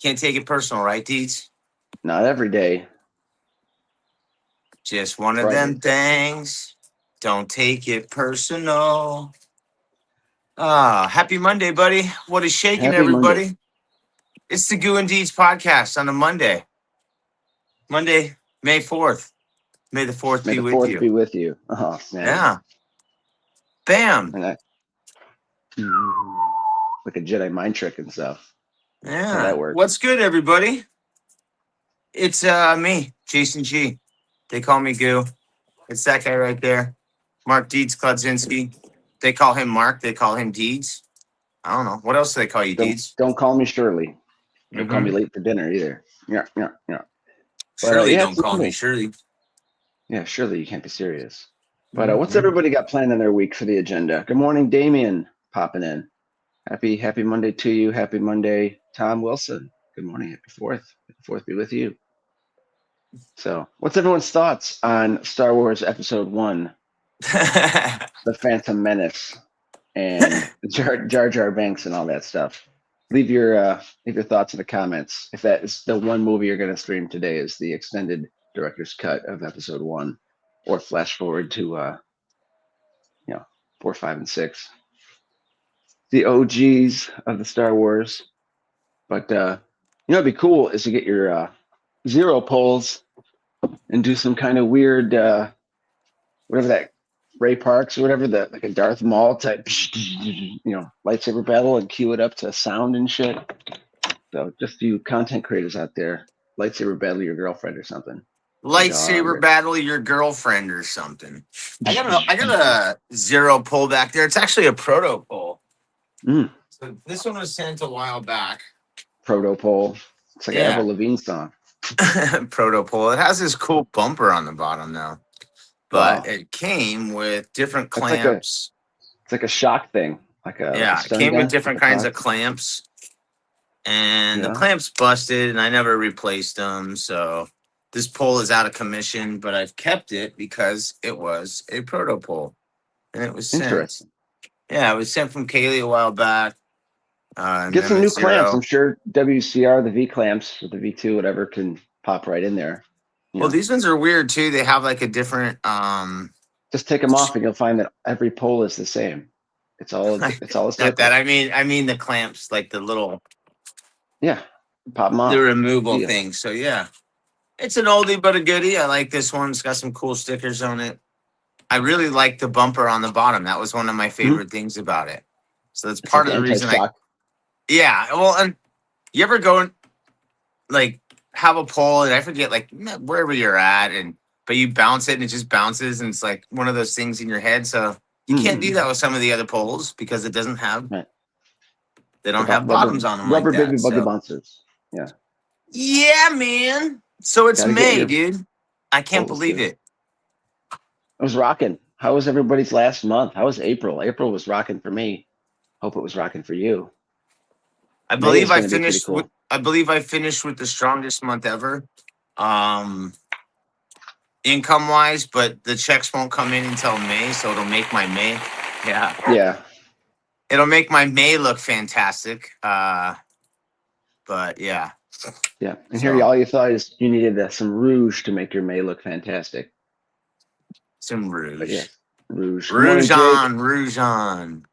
Can't take it personal, right, Deeds? Not every day. Just one of them things. Don't take it personal. Happy Monday, buddy. What is shaking, Happy everybody? Monday. It's the Goo and Deeds podcast on a Monday. Monday, May 4th. May the 4th May be the with 4th you. be with you. Oh, man. Yeah. Bam. And like a Jedi mind trick and stuff. Yeah. How that works. What's good, everybody? It's me, Jason G. They call me Goo. It's that guy right there. Mark Deeds Klodzinski. They call him Mark. They call him Deeds. I don't know. What else do they call you, Deeds? Don't call me Shirley. Don't call me late for dinner either. Yeah. Shirley, don't call me Shirley. Yeah, surely you can't be serious. But what's everybody got planned in their week for the agenda? Good morning, Damien, popping in. Happy Monday to you. Happy Monday, Tom Wilson. Good morning. Happy 4th. Happy 4th be with you. So, what's everyone's thoughts on Star Wars Episode 1, The Phantom Menace, and Jar Jar Banks and all that stuff? Leave your thoughts in the comments. If that is the one movie you're going to stream today, is the extended director's cut of Episode 1, or flash forward to 4, 5, and 6, the OGs of the Star Wars. But it'd be cool is to get your Xero polls and do some kind of weird whatever that Ray Parks or whatever, like a Darth Maul type lightsaber battle, and cue it up to sound and shit. So just you content creators out there, lightsaber battle your girlfriend or something. Lightsaber battle your girlfriend or something. I got a Xero poll back there. It's actually a proto poll. So this one was sent a while back. Proto poll. It's like an Avril Lavigne song. Proto poll. It has this cool bumper on the bottom though, but it came with different clamps. It's like a shock thing. It came with different kinds of clamps, and the clamps busted, and I never replaced them. So this pole is out of commission, but I've kept it because it was a proto pole, and it was sent. Interesting. Yeah, it was sent from Kaylee a while back. Get some new clamps. I'm sure WCR, the V clamps, or the V2, whatever, can pop right in there. Well, these ones are weird too. They have like a different. Just take them off, and you'll find that every pole is the same. It's all the same. I mean the clamps, like the little. Yeah, pop them off. The removal thing. So yeah, it's an oldie but a goodie. I like this one. It's got some cool stickers on it. I really like the bumper on the bottom. That was one of my favorite things about it. So that's part of the reason Yeah, well, and you ever go and like have a pole, and I forget like wherever you're at, but you bounce it and it just bounces, and it's like one of those things in your head. So you can't do that with some of the other poles because it doesn't have. Right. They don't have bottoms on them. Rubber baby buggy bouncers. Yeah. Yeah, man. So it's May, dude. I can't believe it. I was rocking. How was everybody's last month? How was April? April was rocking for me. Hope it was rocking for you. I believe I finished. I believe I finished with the strongest month ever, income wise. But the checks won't come in until May, so it'll make my May. Yeah. It'll make my May look fantastic. But yeah. Yeah, and here all you thought is you needed some rouge to make your May look fantastic. Some rouge. But yeah, rouge. Rouge on.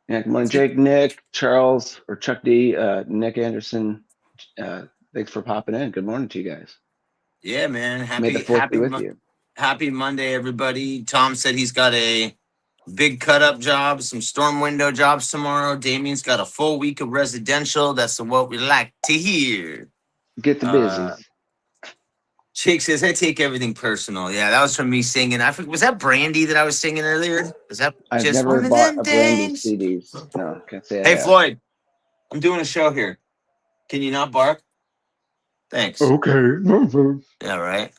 Yeah, good morning, Jake, Nick, Charles, or Chuck D, Nick Anderson. Thanks for popping in. Good morning to you guys. Yeah, man. May the 4th be with you. Happy Monday, everybody. Tom said he's got a big cut-up job, some storm window jobs tomorrow. Damien's got a full week of residential. That's what we like to hear. Get the busy. Jake says, I take everything personal. Yeah, that was from me singing. Was that Brandy that I was singing earlier? Was that I've never bought a Brandy CDs. No, can't say that. Hey, Floyd, I'm doing a show here. Can you not bark? Thanks. Okay. Yeah, right?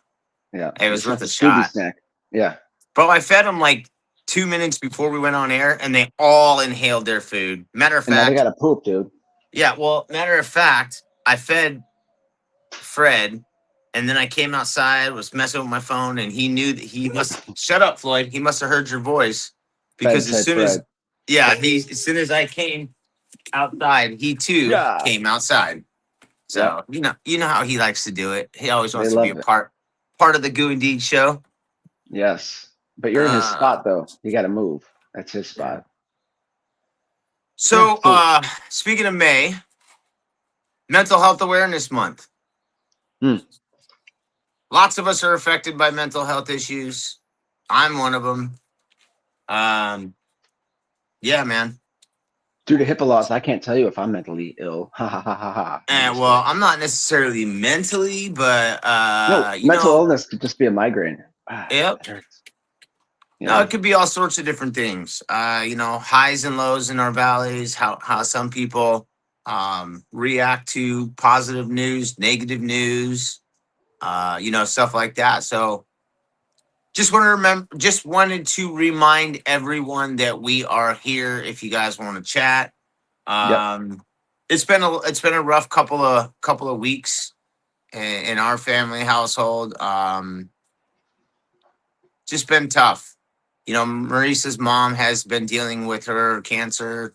Yeah. Hey, it was worth a shot. Snack. Yeah. Bro, I fed them like 2 minutes before we went on air, and they all inhaled their food. Matter of fact. Now they got to poop, dude. Yeah, well, matter of fact, I fed Fred. And then I came outside, was messing with my phone, and he knew that he must shut up, Floyd. He must have heard your voice because as soon as I came outside, he too came outside. So you know how he likes to do it. He always They wants to be a love it. part of the Goo and Deed show. Yes. But you're in his Uh, spot though. You got to move. That's his yeah. spot. Yeah. So So, speaking of May, Mental Health Awareness Month. hmm, Lots of us are affected by mental health issues. I'm one of them. Yeah, man. due to HIPAA laws, I can't tell you if I'm mentally ill. Ha ha ha ha ha. I'm And just well, kidding. I'm not necessarily mentally, but No, you mental know, illness could just be a migraine. Ah, yep. that hurts. No, Yeah. it could be all sorts of different things. You know, highs and lows in our valleys, how some people react to positive news, negative news, you know, stuff like that. So just wanted to remind everyone that we are here if you guys want to chat. Yep. Um it's been a rough couple of weeks in our family household. Just been tough. You know, Maurice's mom has been dealing with her cancer.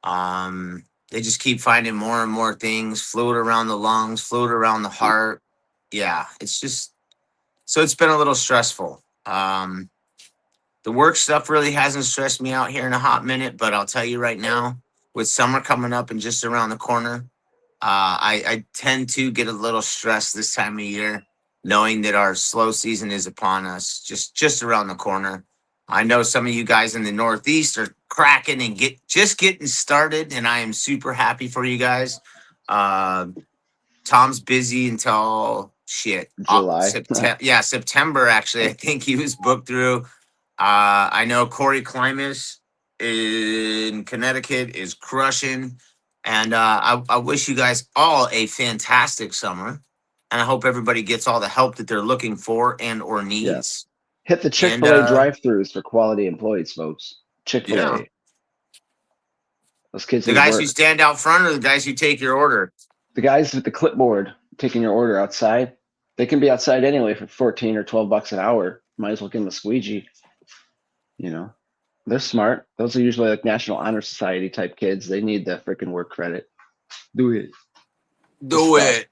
They just keep finding more and more things, fluid around the lungs, fluid around the heart. Yeah, it's just so it's been a little stressful. The work stuff really hasn't stressed me out here in a hot minute, but I'll tell you right now, with summer coming up and just around the corner, I tend to get a little stressed this time of year, knowing that our slow season is upon us, just around the corner. I know some of you guys in the Northeast are cracking and just getting started, and I am super happy for you guys. Uh, Tom's busy until shit. July. September, yeah, September. Actually, I think he was booked through. I know Corey Klimas in Connecticut is crushing. And I wish you guys all a fantastic summer. And I hope everybody gets all the help that they're looking for and or Yes. needs. Hit the And Chick-fil-A drive-throughs for quality employees, folks. yeah, Chick-fil-A. Those kids the need guys who work. stand out front or the guys who take your order. The guys with the clipboard taking your order outside, they can be outside anyway for 14 or 12 bucks an hour. Might as well give them a squeegee. You know, they're smart. Those are usually like National Honor Society type kids. They need the freaking work credit. Do it. Just Do fast. it.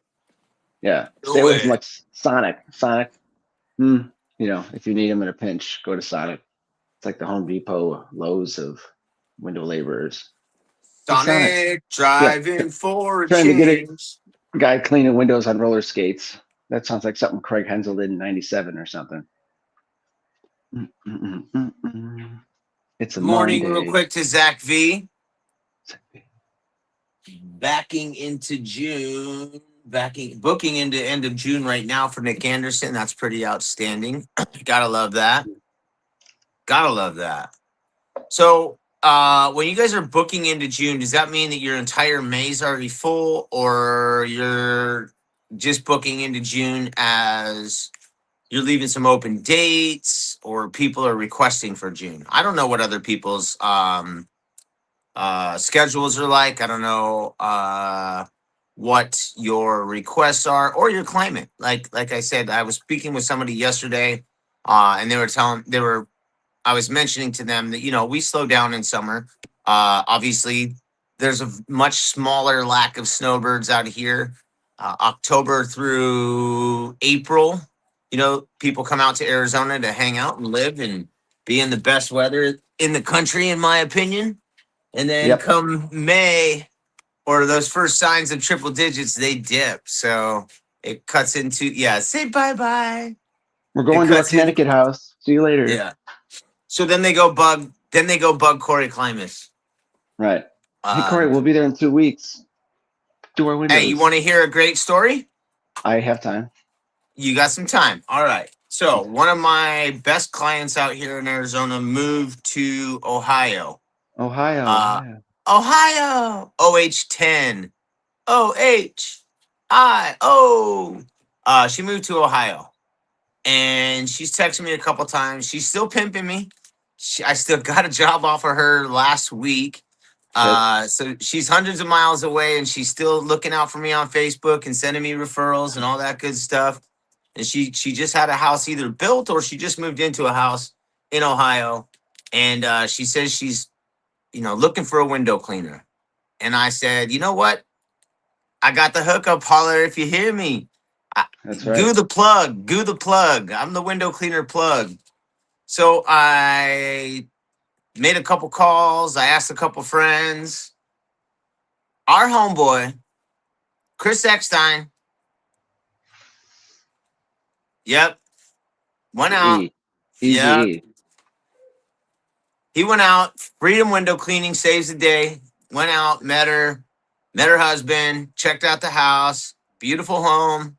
Yeah. Stay Do away from it. like Sonic. Sonic. You know, if you need them in a pinch, go to Sonic. It's like the Home Depot, Lowe's of window laborers. Hey, Sonic. Sonic Yeah. driving for a Trying to get change. a guy cleaning windows on roller skates. That sounds like something Craig Hensel did in '97 or something. It's a Morning, real Monday. quick to Zach V. Backing into June, booking into end of June right now for Nick Anderson. That's pretty outstanding. Gotta love that. Gotta love that. So when you guys are booking into June, does that mean that your entire May is already full, or you're just booking into June as you're leaving some open dates, or people are requesting for June? I don't know what other people's schedules are like. I don't know what your requests are or your climate. Like I said, I was speaking with somebody yesterday, and I was mentioning to them that, you know, we slow down in summer. Obviously, there's a much smaller lack of snowbirds out here. October through April, you know, people come out to Arizona to hang out and live and be in the best weather in the country, in my opinion. And then Yep. come May or those first signs of triple digits, they dip. So it cuts into, yeah, say bye bye. We're It going to our cuts in, Connecticut house. See you later. yeah. So then they go bug Corey Klimas. Right. Hey, Corey, Um, we'll be there in 2 weeks. Do our hey, you windows. want to hear a great story? I have time. You got some time. All right. So one of my best clients out here in Arizona moved to Ohio. Ohio. Uh, Yeah. Ohio. OH10. OHIO. She moved to Ohio. And she's texting me a couple times. She's still pimping me. I still got a job off of her last week. Good. So she's hundreds of miles away, and she's still looking out for me on Facebook and sending me referrals and all that good stuff. And she just had a house either built or she just moved into a house in Ohio. And she says she's, you know, looking for a window cleaner. And I said, you know what? I got the hookup. Holler if you hear me. I, That's right. Goo the plug. Goo the plug. I'm the window cleaner plug. So I made a couple calls. I asked a couple friends. Our homeboy, Chris Eckstein. Yep. Went The out. E. Easy Yep. E. He went out. Freedom window cleaning saves the day. Went out, met her husband, checked out the house. Beautiful home.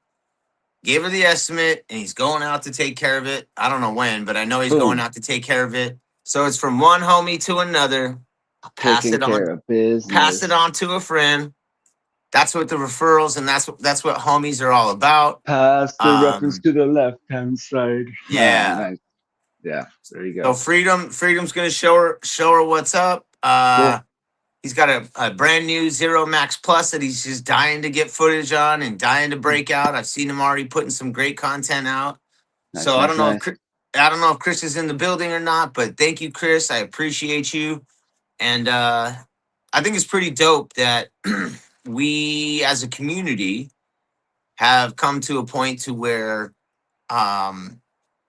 Gave her the estimate, and he's going out to take care of it. I don't know when, but I know he's going Boom. out to take care of it. So it's from one homie to another. I'll Taking care of pass it business. on to a friend. That's what the referrals and that's what homies are all about. Pass the reference to the left-hand side. Oh, Yeah. nice. Yeah, there you So go. Freedom's gonna show her what's up. Cool. He's got a brand new Xero Max Plus that he's just dying to get footage on and dying to break out. I've seen him already putting some great content out. Nice, So nice, nice. I don't know if Chris is in the building or not, but thank you, Chris. I appreciate you. And I think it's pretty dope that we as a community have come to a point to where um,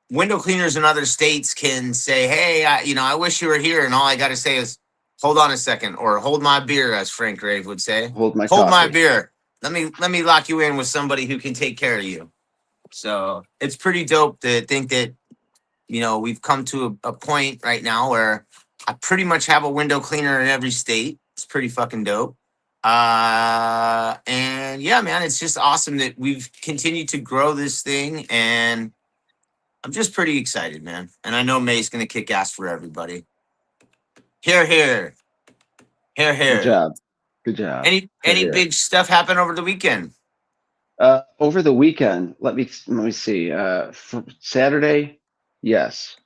window cleaners in other states can say, "Hey, I wish you were here," and all I got to say is, "Hold on a second," or "Hold my beer," as Frank Grave would say. Hold my "Hold my coffee. beer." Let me lock you in with somebody who can take care of you. So it's pretty dope to think that we've come to a point right now where I pretty much have a window cleaner in every state. It's pretty fucking dope. And yeah, man, it's just awesome that we've continued to grow this thing, and I'm just pretty excited, man. And I know May's gonna kick ass for everybody. Here, here, here, Good here. job. Good job. Here, Any here. big stuff happen over the weekend? Over the weekend, let me see. For Saturday, yes.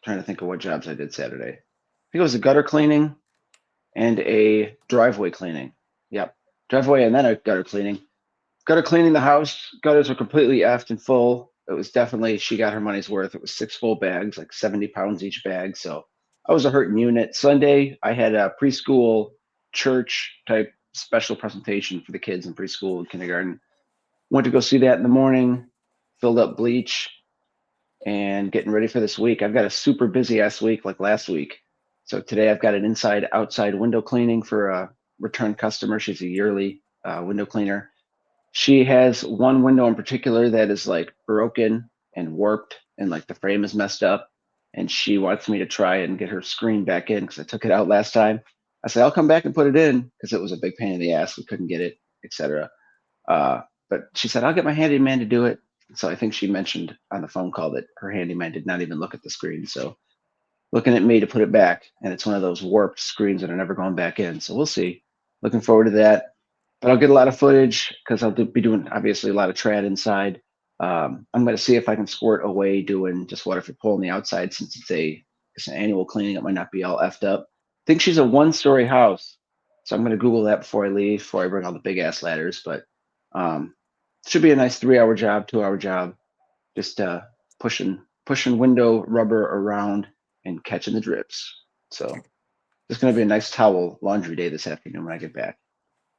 Trying to think of what jobs I did Saturday. I think it was a gutter cleaning and a driveway cleaning. Yep. Driveway and then a gutter cleaning. Gutter cleaning the house. Gutters were completely effed and full. It was definitely, she got her money's worth. It was 6 full bags, like 70 pounds each bag. So I was a hurting unit. Sunday, I had a preschool church type special presentation for the kids in preschool and kindergarten. Went to go see that in the morning, filled up bleach, and getting ready for this week. I've got a super busy ass week like last week. So today I've got an inside outside window cleaning for a return customer. She's a yearly window cleaner. She has one window in particular that is like broken and warped and like the frame is messed up. And she wants me to try and get her screen back in because I took it out last time. I said, I'll come back and put it in because it was a big pain in the ass. We couldn't get it, etc. But she said, I'll get my handyman to do it. So I think she mentioned on the phone call that her handyman did not even look at the screen. So looking at me to put it back, and it's one of those warped screens that are never going back in. So we'll see. Looking forward to that. But I'll get a lot of footage because I'll be doing obviously a lot of trad inside. I'm going to see if I can squirt away doing just water for pull on the outside since it's an annual cleaning. It might not be all effed up. I think she's a 1-story house, so I'm going to Google that before I leave, before I bring all the big ass ladders. But um, should be a nice 3-hour job, 2-hour job, just pushing window rubber around and catching the drips. So it's going to be a nice towel laundry day this afternoon when I get back.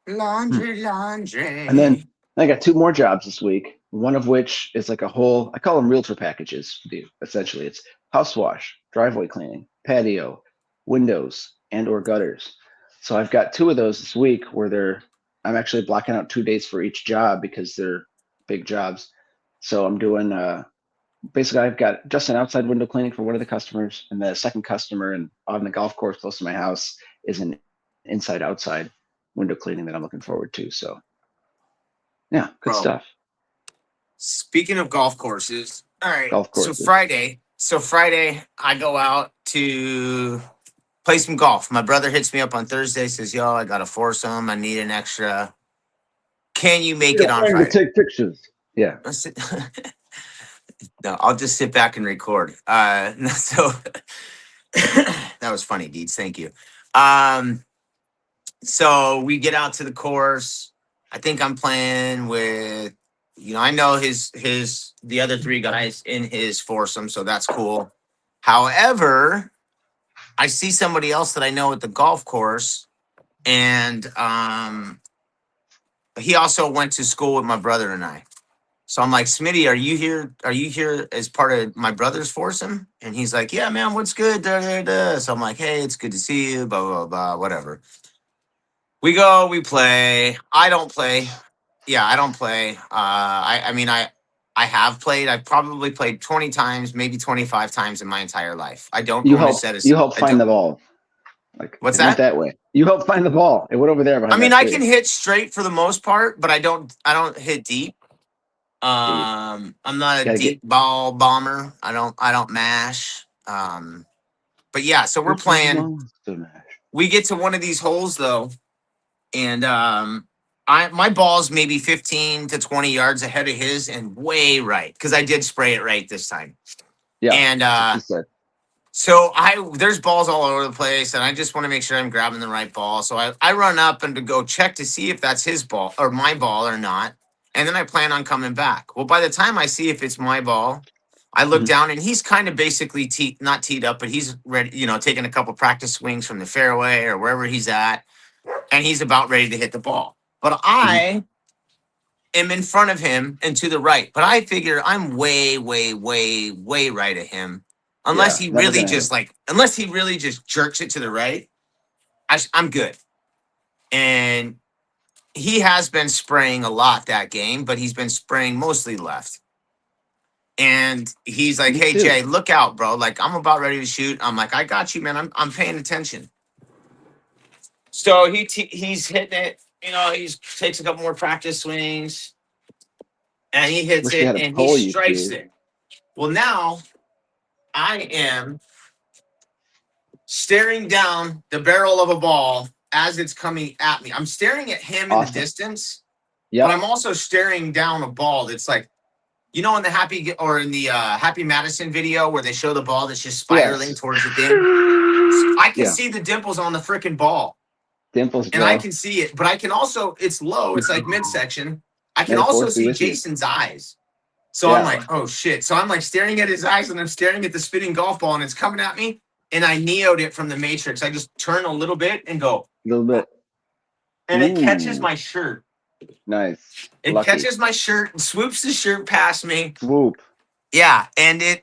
Laundry, And then laundry. I got 2 more jobs this week. One of which is like a whole, I call them realtor packages. Essentially, it's house wash, driveway cleaning, patio, windows, and or gutters. So I've got 2 of those this week where I'm actually blocking out 2 days for each job because they're big jobs. So I'm doing basically I've got just an outside window cleaning for one of the customers, and the second customer and on the golf course close to my house is an inside outside window cleaning that I'm looking forward to. So yeah, good Bro, stuff. speaking of golf courses, all right. Golf So courses. Friday, I go out to play some golf. My brother hits me up on Thursday, says, "Yo, I got a foursome. I need an extra. Can you make Yeah, it on time to Friday?" take pictures. Yeah. I said, no, I'll just sit back and record. So that was funny, Deeds. Thank you. Um, so we get out to the course. I think I'm playing with, I know the other 3 guys in his foursome, so that's cool. However, I see somebody else that I know at the golf course, and he also went to school with my brother and I. So I'm like, Smitty, are you here? Are you here as part of my brother's foursome? And he's like, yeah, man, what's good? Da, da, da. So I'm like, hey, it's good to see you. Blah blah blah. Whatever. We go, we play. I don't play. Yeah, I don't play. I mean, I have played. I've probably played 20 times, maybe 25 times in my entire life. I don't You own a help. set of. You help I find don't. the ball. Like What's it went that? that way. You help find the ball. It went over there I behind mean, that I can tree. hit straight for the most part, but I don't. I don't hit deep. Deep. I'm not a Gotta get deep ball bomber. I don't mash. But yeah, so we're Cookie playing. Monster Mash. We get to one of these holes though, and I my ball's maybe 15 to 20 yards ahead of his and way right because I did spray it right this time. Yeah, And that's what she said. so there's balls all over the place, and I just want to make sure I'm grabbing the right ball. So I run up and to go check to see if that's his ball or my ball or not. And then I plan on coming back. Well, by the time I see if it's my ball, I look Mhm. down and he's kind of basically not teed up, but he's ready, taking a couple practice swings from the fairway or wherever he's at, and he's about ready to hit the ball. But Mhm. I am in front of him and to the right. But I figure I'm way, way, way, way right of him. Yeah, never gonna hit. Unless he really just jerks it to the right, I'm good. And he has been spraying a lot that game, but he's been spraying mostly left. And he's like, Me "Hey too. Jay, look out, bro! Like I'm about ready to shoot." I'm like, "I got you, man. I'm paying attention." So he's hitting it. He takes a couple more practice swings, and he hits Wish we it, had a and he poll, you strikes two. it. Well, now I am staring down the barrel of a ball as it's coming at me. I'm staring at him in the Awesome. distance, but Yep. I'm also staring down a ball that's like, in the Happy Madison video where they show the ball that's just spiraling Yes. towards the thing. I can Yeah. see the dimples on the freaking ball, Dimples, and I bro. can see it, but I can also, it's low, it's like midsection. I can May the also fourth be see with you. Jason's eyes. So I'm Yeah. like, oh shit. So I'm like staring at his eyes and I'm staring at the spinning golf ball and it's coming at me. And I neoed it from the Matrix. I just turn a little bit and go, A little bit. and it catches Ooh. my shirt. Nice. It Lucky. catches my shirt and swoops the shirt past me. Swoop. Yeah, and it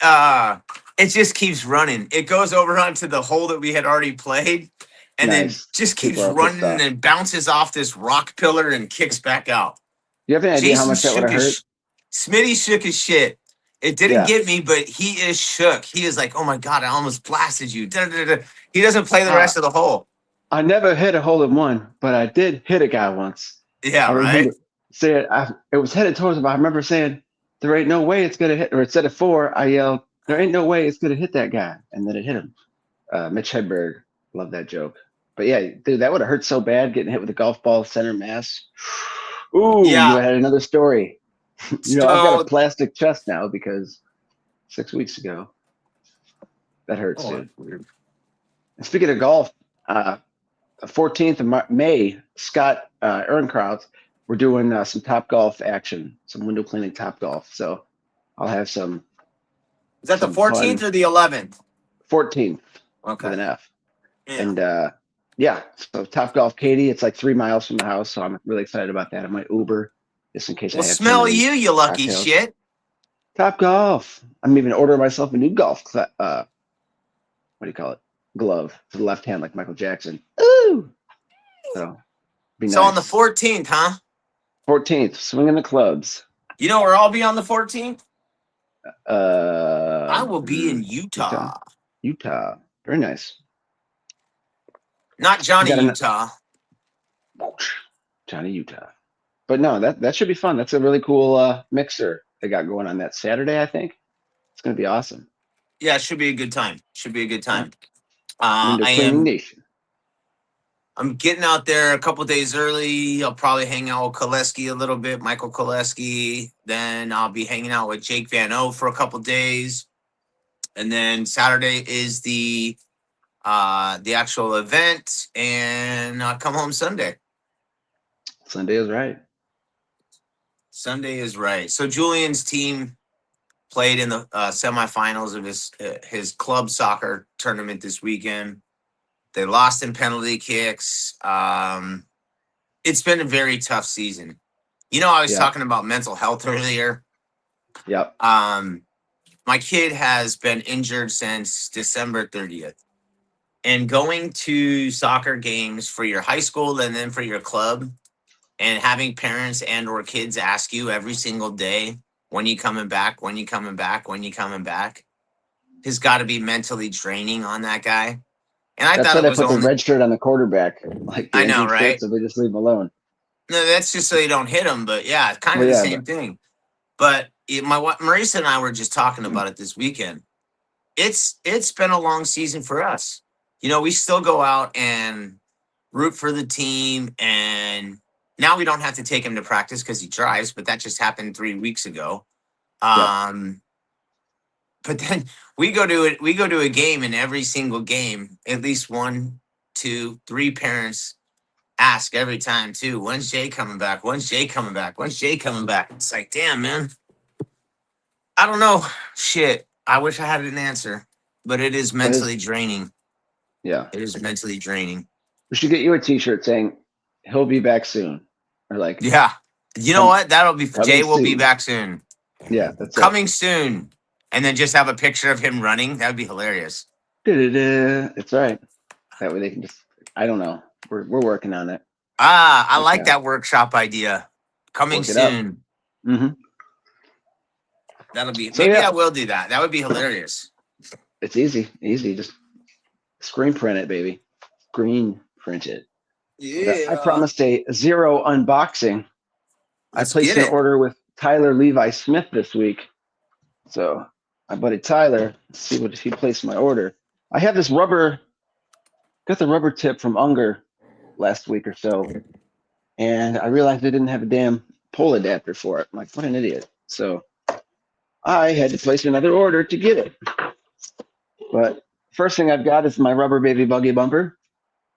just keeps running. It goes over onto the hole that we had already played, and then Nice. just People keeps are pissed running off. and bounces off this rock pillar and kicks back out. You have any idea how Jason much that would shook have hurt? Smitty shook his shit. It didn't Yeah. get me, but he is shook. He is like, "Oh my god, I almost blasted you." Da, da, da, da. He doesn't play the Uh, rest of the hole. I never hit a hole in one, but I did hit a guy once. Yeah, I right. remember saying it was headed towards him. I remember saying, "There ain't no way it's gonna hit." Or instead of four, I yelled, "There ain't no way it's gonna hit that guy," and then it hit him. Mitch Hedberg, love that joke. But yeah, dude, that would have hurt so bad getting hit with a golf ball center mass. Ooh, you Yeah. had another story. I've got a So, plastic chest now because 6 weeks ago. That hurts, oh, dude. And speaking of golf, 14th of May, Scott Ehrenkraut, we're doing some Top Golf action, some window cleaning Top Golf. So I'll have some is that the fun. 14th or the 11th? 14th with Okay. an F. Yeah. And yeah, so Top Golf Katy, it's like 3 miles from the house. So I'm really excited about that. I might Uber just in case I Well, have too smell many you lucky cocktails. shit. Top Golf. I'm even ordering myself a new golf, what do you call it? Glove for the left hand, like Michael Jackson. Ooh. So be So on the nice. 14th, huh? 14th, swinging the clubs. You know where I'll be on the 14th? I will be in Utah. Utah. Utah. Very nice. Not You Johnny got Utah. Johnny Utah. But no, that should be fun. That's a really cool mixer they got going on that Saturday, I think. It's gonna be awesome. Yeah, it should be a good time. Should be a good Yeah. time. Window cleaning nation. I'm getting out there a couple days early. I'll probably hang out with Koleski a little bit, Michael Koleski. Then I'll be hanging out with Jake Van O for a couple days. And then Saturday is the actual event, and I'll come home Sunday. Sunday is right. Sunday is right. So Julian's team played in the semifinals of his club soccer tournament this weekend. They lost in penalty kicks. It's been a very tough season. I was Yeah. talking about mental health earlier. Yep. My kid has been injured since December 30th. And going to soccer games for your high school and then for your club, and having parents and or kids ask you every single day, when you coming back, when you coming back, when you coming back, has got to be mentally draining on that guy. And I That's thought why it they was put the only, red shirt on the quarterback, like the I know, injured shirt, right? so they just leave him alone. No, that's just so you don't hit him. But yeah, it's kind Well, of the yeah, but same thing. But Marisa and I were just talking about it this weekend. It's been a long season for us. We still go out and root for the team, and now we don't have to take him to practice because he drives, but that just happened 3 weeks ago. yep. But then we go to a game, and every single game, at least one, two, three parents ask every time too, when's Jay coming back? When's Jay coming back? When's Jay coming back? It's like, damn, man. I don't know. Shit. I wish I had an answer, but it is That is, mentally draining. yeah. It is mentally draining. We should get you a T-shirt saying he'll be back soon, or like Yeah. You know come what? That'll be coming Jay will be soon. back soon. Yeah, that's it. Coming soon. And then just have a picture of him running. That would be hilarious. Da-da-da. It's right. That way they can just. I don't know. We're working on it. I But like yeah, that workshop idea. Coming work it up. soon. hmm That'll be So maybe yeah, I will do that. That would be hilarious. it's easy. Easy. Just screen print it, baby. Screen print it. But I Yeah. promised a Xero unboxing. I Let's placed get an it. order with Tyler Levi Smith this week. So my buddy Tyler, let's see what he placed my order. I have this got the rubber tip from Unger last week or so, and I realized they didn't have a damn pole adapter for it. I'm like, what an idiot. So I had to place another order to get it. But first thing I've got is my rubber baby buggy bumper.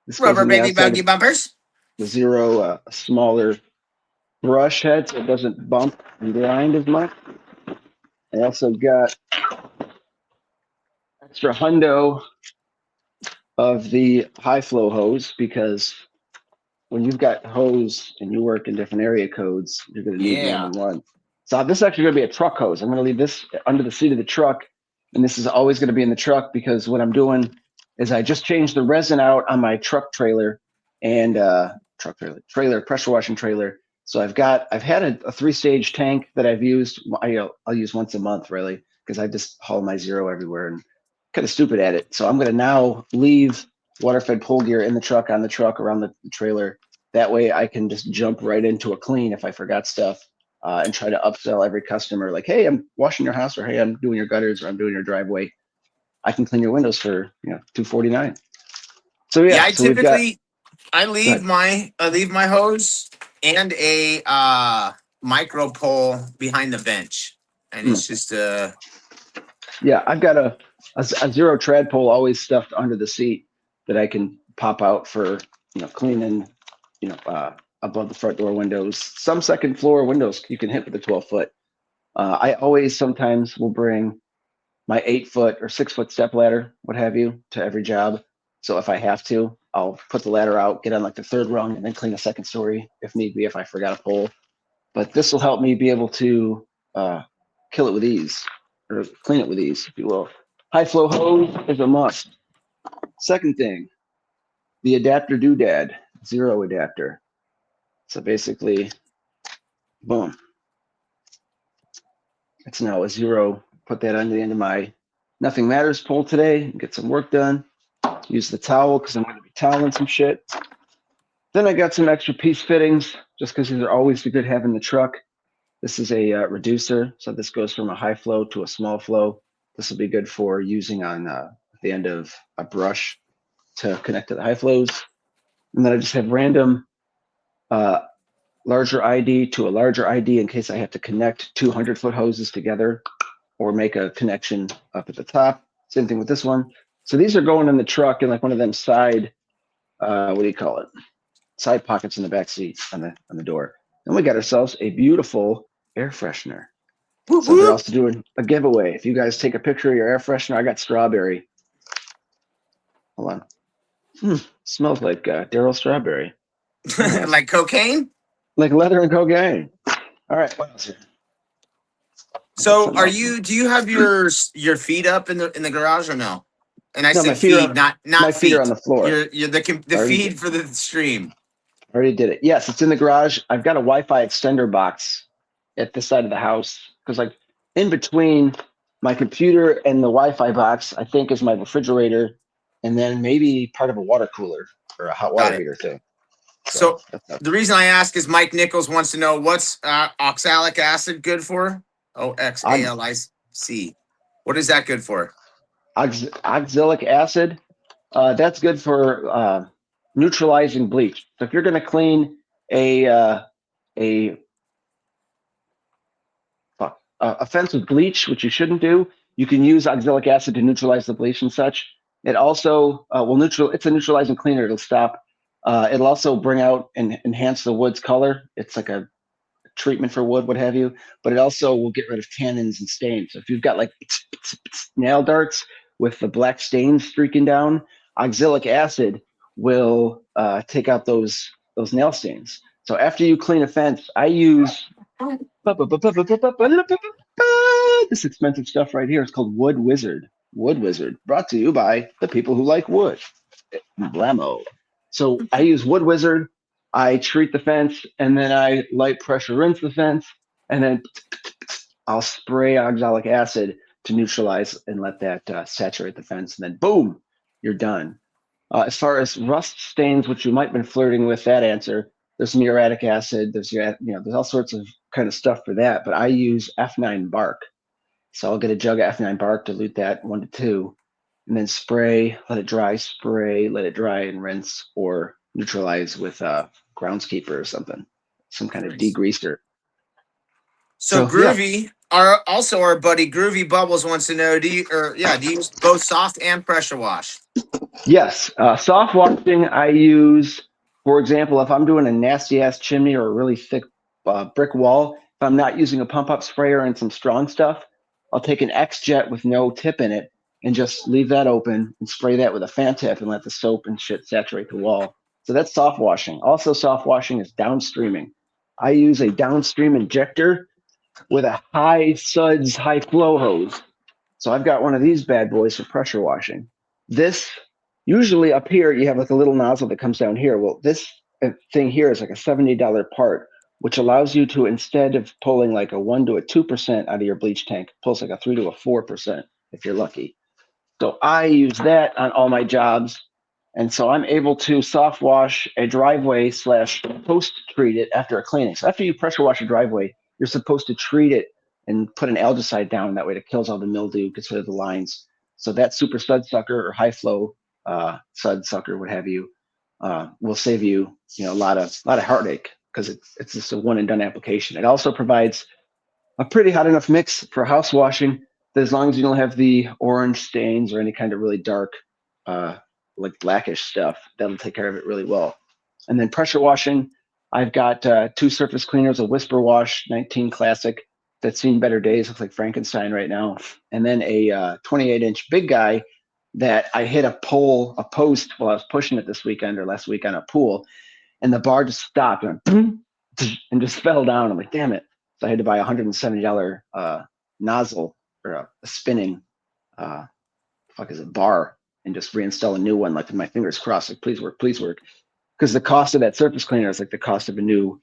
This goes Rubber in the baby outside buggy of bumpers. the Xero, smaller brush head so it doesn't bump and grind as much. I also got extra hundo of the high flow hose because when you've got hose and you work in different area codes, you're going to need more Yeah. than one. So this is actually going to be a truck hose. I'm going to leave this under the seat of the truck, and this is always going to be in the truck because what I'm doing is I just changed the resin out on my truck trailer and trailer pressure washing trailer. So I've had a 3-stage tank that I've used. I'll use once a month really because I just haul my Xero everywhere and kind of stupid at it. So I'm going to now leave water-fed pull gear in the truck, on the truck, around the trailer. That way I can just jump right into a clean if I forgot stuff and try to upsell every customer like, hey, I'm washing your house, or hey, I'm doing your gutters, or I'm doing your driveway. I can clean your windows for $249. So Yeah, yeah, I so we've got typically I leave good. my hose and a micro pole behind the bench. And Mm. it's just Yeah, I've got a Xero trad pole always stuffed under the seat that I can pop out for cleaning above the front door windows. Some second floor windows you can hit with a 12-foot. I always sometimes will bring my 8-foot or 6-foot step ladder, what have you, to every job. So if I have to, I'll put the ladder out, get on like the third rung, and then clean a second story if need be if I forgot a pole. But this will help me be able to kill it with ease, or clean it with ease, if you will. High flow hose is a must. Second thing, the adapter doodad, Xero adapter. So basically, boom. It's now a Xero. Put that on the end of my Nothing Matters pole today, get some work done. Use the towel because I'm going to be toweling some shit. Then I got some extra piece fittings just because these are always good to have in the truck. This is a reducer, so this goes from a high flow to a small flow. This will be good for using on the end of a brush to connect to the high flows. And then I just have random larger ID to a larger ID in case I have to connect 200-foot hoses together or make a connection up at the top. Same thing with this one. So these are going in the truck in like one of them side, what do you call it? Side pockets in the back seat on the door. And we got ourselves a beautiful air freshener. whoop, So they're whoop. also doing a giveaway. If you guys take a picture of your air freshener, I got strawberry. Hold on. Smells like Daryl Strawberry. Like cocaine. Like leather and cocaine. All right. What else here? So Something else. do you have your feet up in the garage or no? And I No, say my feet are feed, on, not my feet are on feet. the floor. You're the Already feed did. for the stream. Already did it. Yes, it's in the garage. I've got a Wi-Fi extender box at this side of the house because, like, in between my computer and the Wi-Fi box, I think is my refrigerator, and then maybe part of a water cooler or a hot Got water it. heater thing. So So that's not the reason I ask is Mike Nichols wants to know what's oxalic acid good for? Oxalic. What is that good for? oxalic acid. That's good for neutralizing bleach. So if you're going to clean a a fence with bleach, which you shouldn't do, you can use oxalic acid to neutralize the bleach and such. It also will it's a neutralizing cleaner. It'll stop. It'll also bring out and enhance the wood's color. It's like a treatment for wood, what have you. But it also will get rid of tannins and stains. So if you've got like nail darts with the black stains streaking down, oxalic acid will take out those nail stains. So after you clean a fence, I use this expensive stuff right here. It's called Wood Wizard. Wood Wizard, brought to you by the people who like wood. Blammo. So I use Wood Wizard. I treat the fence, and then I light pressure rinse the fence, and then I'll spray oxalic acid to neutralize and let that saturate the fence, and then boom, you're done. As far as rust stains, which you might have been flirting with that answer, there's muriatic acid. There's all sorts of kind of stuff for that. But I use F9 bark, so I'll get a jug of F9 bark, dilute that 1 to 2, and then spray, let it dry, spray, let it dry, and rinse or neutralize with groundskeeper or something, some kind of Nice. degreaser. So Yeah. Groovy, our buddy Groovy Bubbles wants to know, do you use both soft and pressure wash? Yes, soft washing I use, for example, if I'm doing a nasty ass chimney or a really thick brick wall, if I'm not using a pump up sprayer and some strong stuff, I'll take an X jet with no tip in it and just leave that open and spray that with a fan tip and let the soap and shit saturate the wall. So that's soft washing. Also, soft washing is downstreaming. I use a downstream injector with a high suds, high flow hose. So I've got one of these bad boys for pressure washing. This usually up here, you have like a little nozzle that comes down here. Well, this thing here is like a $70 part, which allows you to, instead of pulling like a 1 to a 2% out of your bleach tank, pulls like a 3 to a 4% if you're lucky. So I use that on all my jobs. And so I'm able to soft wash a driveway / post treat it after a cleaning. So after you pressure wash a driveway, you're supposed to treat it and put an algicide down. That way it kills all the mildew, gets rid of the lines. So that super stud sucker or high flow sud sucker, what have you, will save you, a lot of heartache because it's just a one and done application. It also provides a pretty hot enough mix for house washing that, as long as you don't have the orange stains or any kind of really dark, like blackish stuff, that'll take care of it really well. And then pressure washing, I've got 2 surface cleaners, a Whisper Wash 19 Classic that's seen better days, looks like Frankenstein right now, and then a 28-inch big guy that I hit a post while I was pushing it this weekend or last week on a pool, and the bar just stopped and just fell down. I'm like, damn it. So I had to buy a $170 nozzle or a spinning bar and just reinstall a new one, like with my fingers crossed, like please work. Because the cost of that surface cleaner is like the cost of a new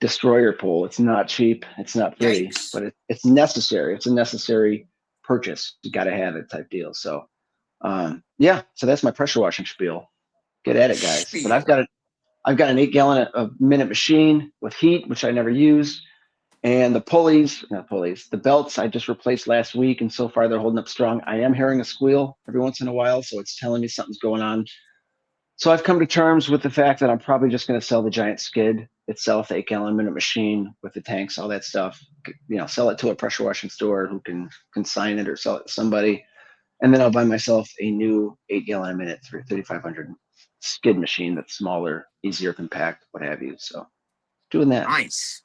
destroyer pole. It's not cheap. It's not pretty, Yikes. but it's necessary. It's a necessary purchase. You got to have it type deal. So so that's my pressure washing spiel. Get at it, guys. But I've got an 8-gallon a minute machine with heat, which I never use. And the belts I just replaced last week, and so far they're holding up strong. I am hearing a squeal every once in a while, so it's telling me something's going on. So I've come to terms with the fact that I'm probably just going to sell the giant skid itself, the 8-gallon minute machine with the tanks, all that stuff. Sell it to a pressure washing store who can consign it or sell it to somebody. And then I'll buy myself a new 8-gallon a minute 3500 skid machine that's smaller, easier, compact, what have you. So doing that. Nice.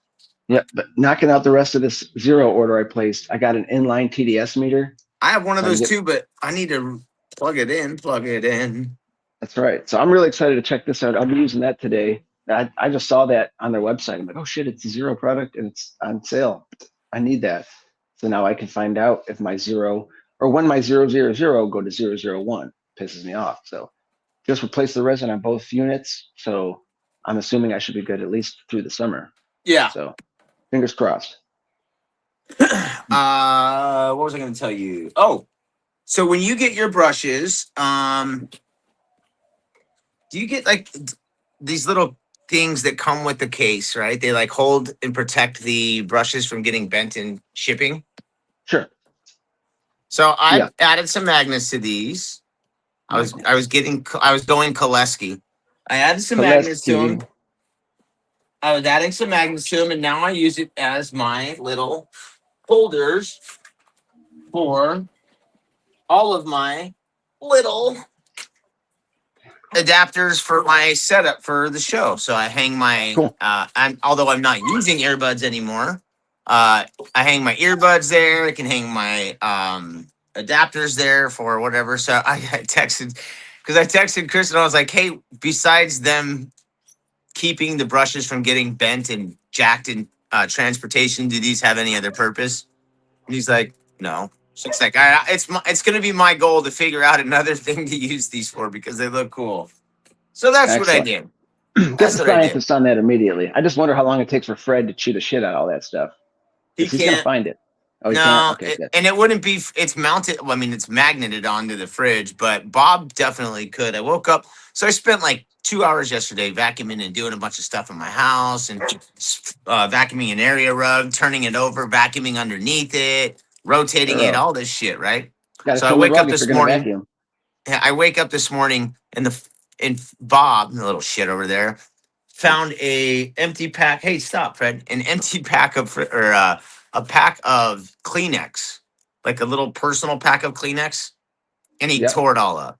Yep, but knocking out the rest of this Xero order I placed. I got an inline TDS meter. I have one of those too, but I need to plug it in. That's right. So I'm really excited to check this out. I'll be using that today. I just saw that on their website. I'm like, oh shit, it's a Xero product and it's on sale. I need that. So now I can find out if my Xero or when my 000 go to 001. Pisses me off. So just replace the resin on both units. So I'm assuming I should be good at least through the summer. Yeah. So fingers crossed. What was I going to tell you? Oh, so when you get your brushes, do you get like these little things that come with the case, right? They like hold and protect the brushes from getting bent in shipping. Sure. So Yeah. I've added some magnets to these. I was going Koleski. I added some magnets to them. I was adding some magnets to them, and now I use it as my little holders for all of my little adapters for my setup for the show. So I hang my Cool. although I'm not using earbuds anymore, I hang my earbuds there. I can hang my adapters there for whatever. So I texted Chris and I was like, hey, besides them keeping the brushes from getting bent and jacked in transportation, do these have any other purpose? And he's like, no. So it's like it's going to be my goal to figure out another thing to use these for because they look cool. So that's what I did. Get the scientist on that immediately. I just wonder how long it takes for Fred to chew the shit out of all that stuff. He's going to find it. Oh, he can't? Okay, good. And it wouldn't be, it's mounted, well, I mean, it's magneted onto the fridge, but Bob definitely could. I woke up, so I spent like 2 hours yesterday vacuuming and doing a bunch of stuff in my house and vacuuming an area rug, turning it over, vacuuming underneath it, rotating it, all this shit, right? So I wake up this morning. I wake up this morning and Bob, the little shit over there, found a empty pack. Hey, stop, Fred! An empty pack of a pack of Kleenex, like a little personal pack of Kleenex, and he tore it all up.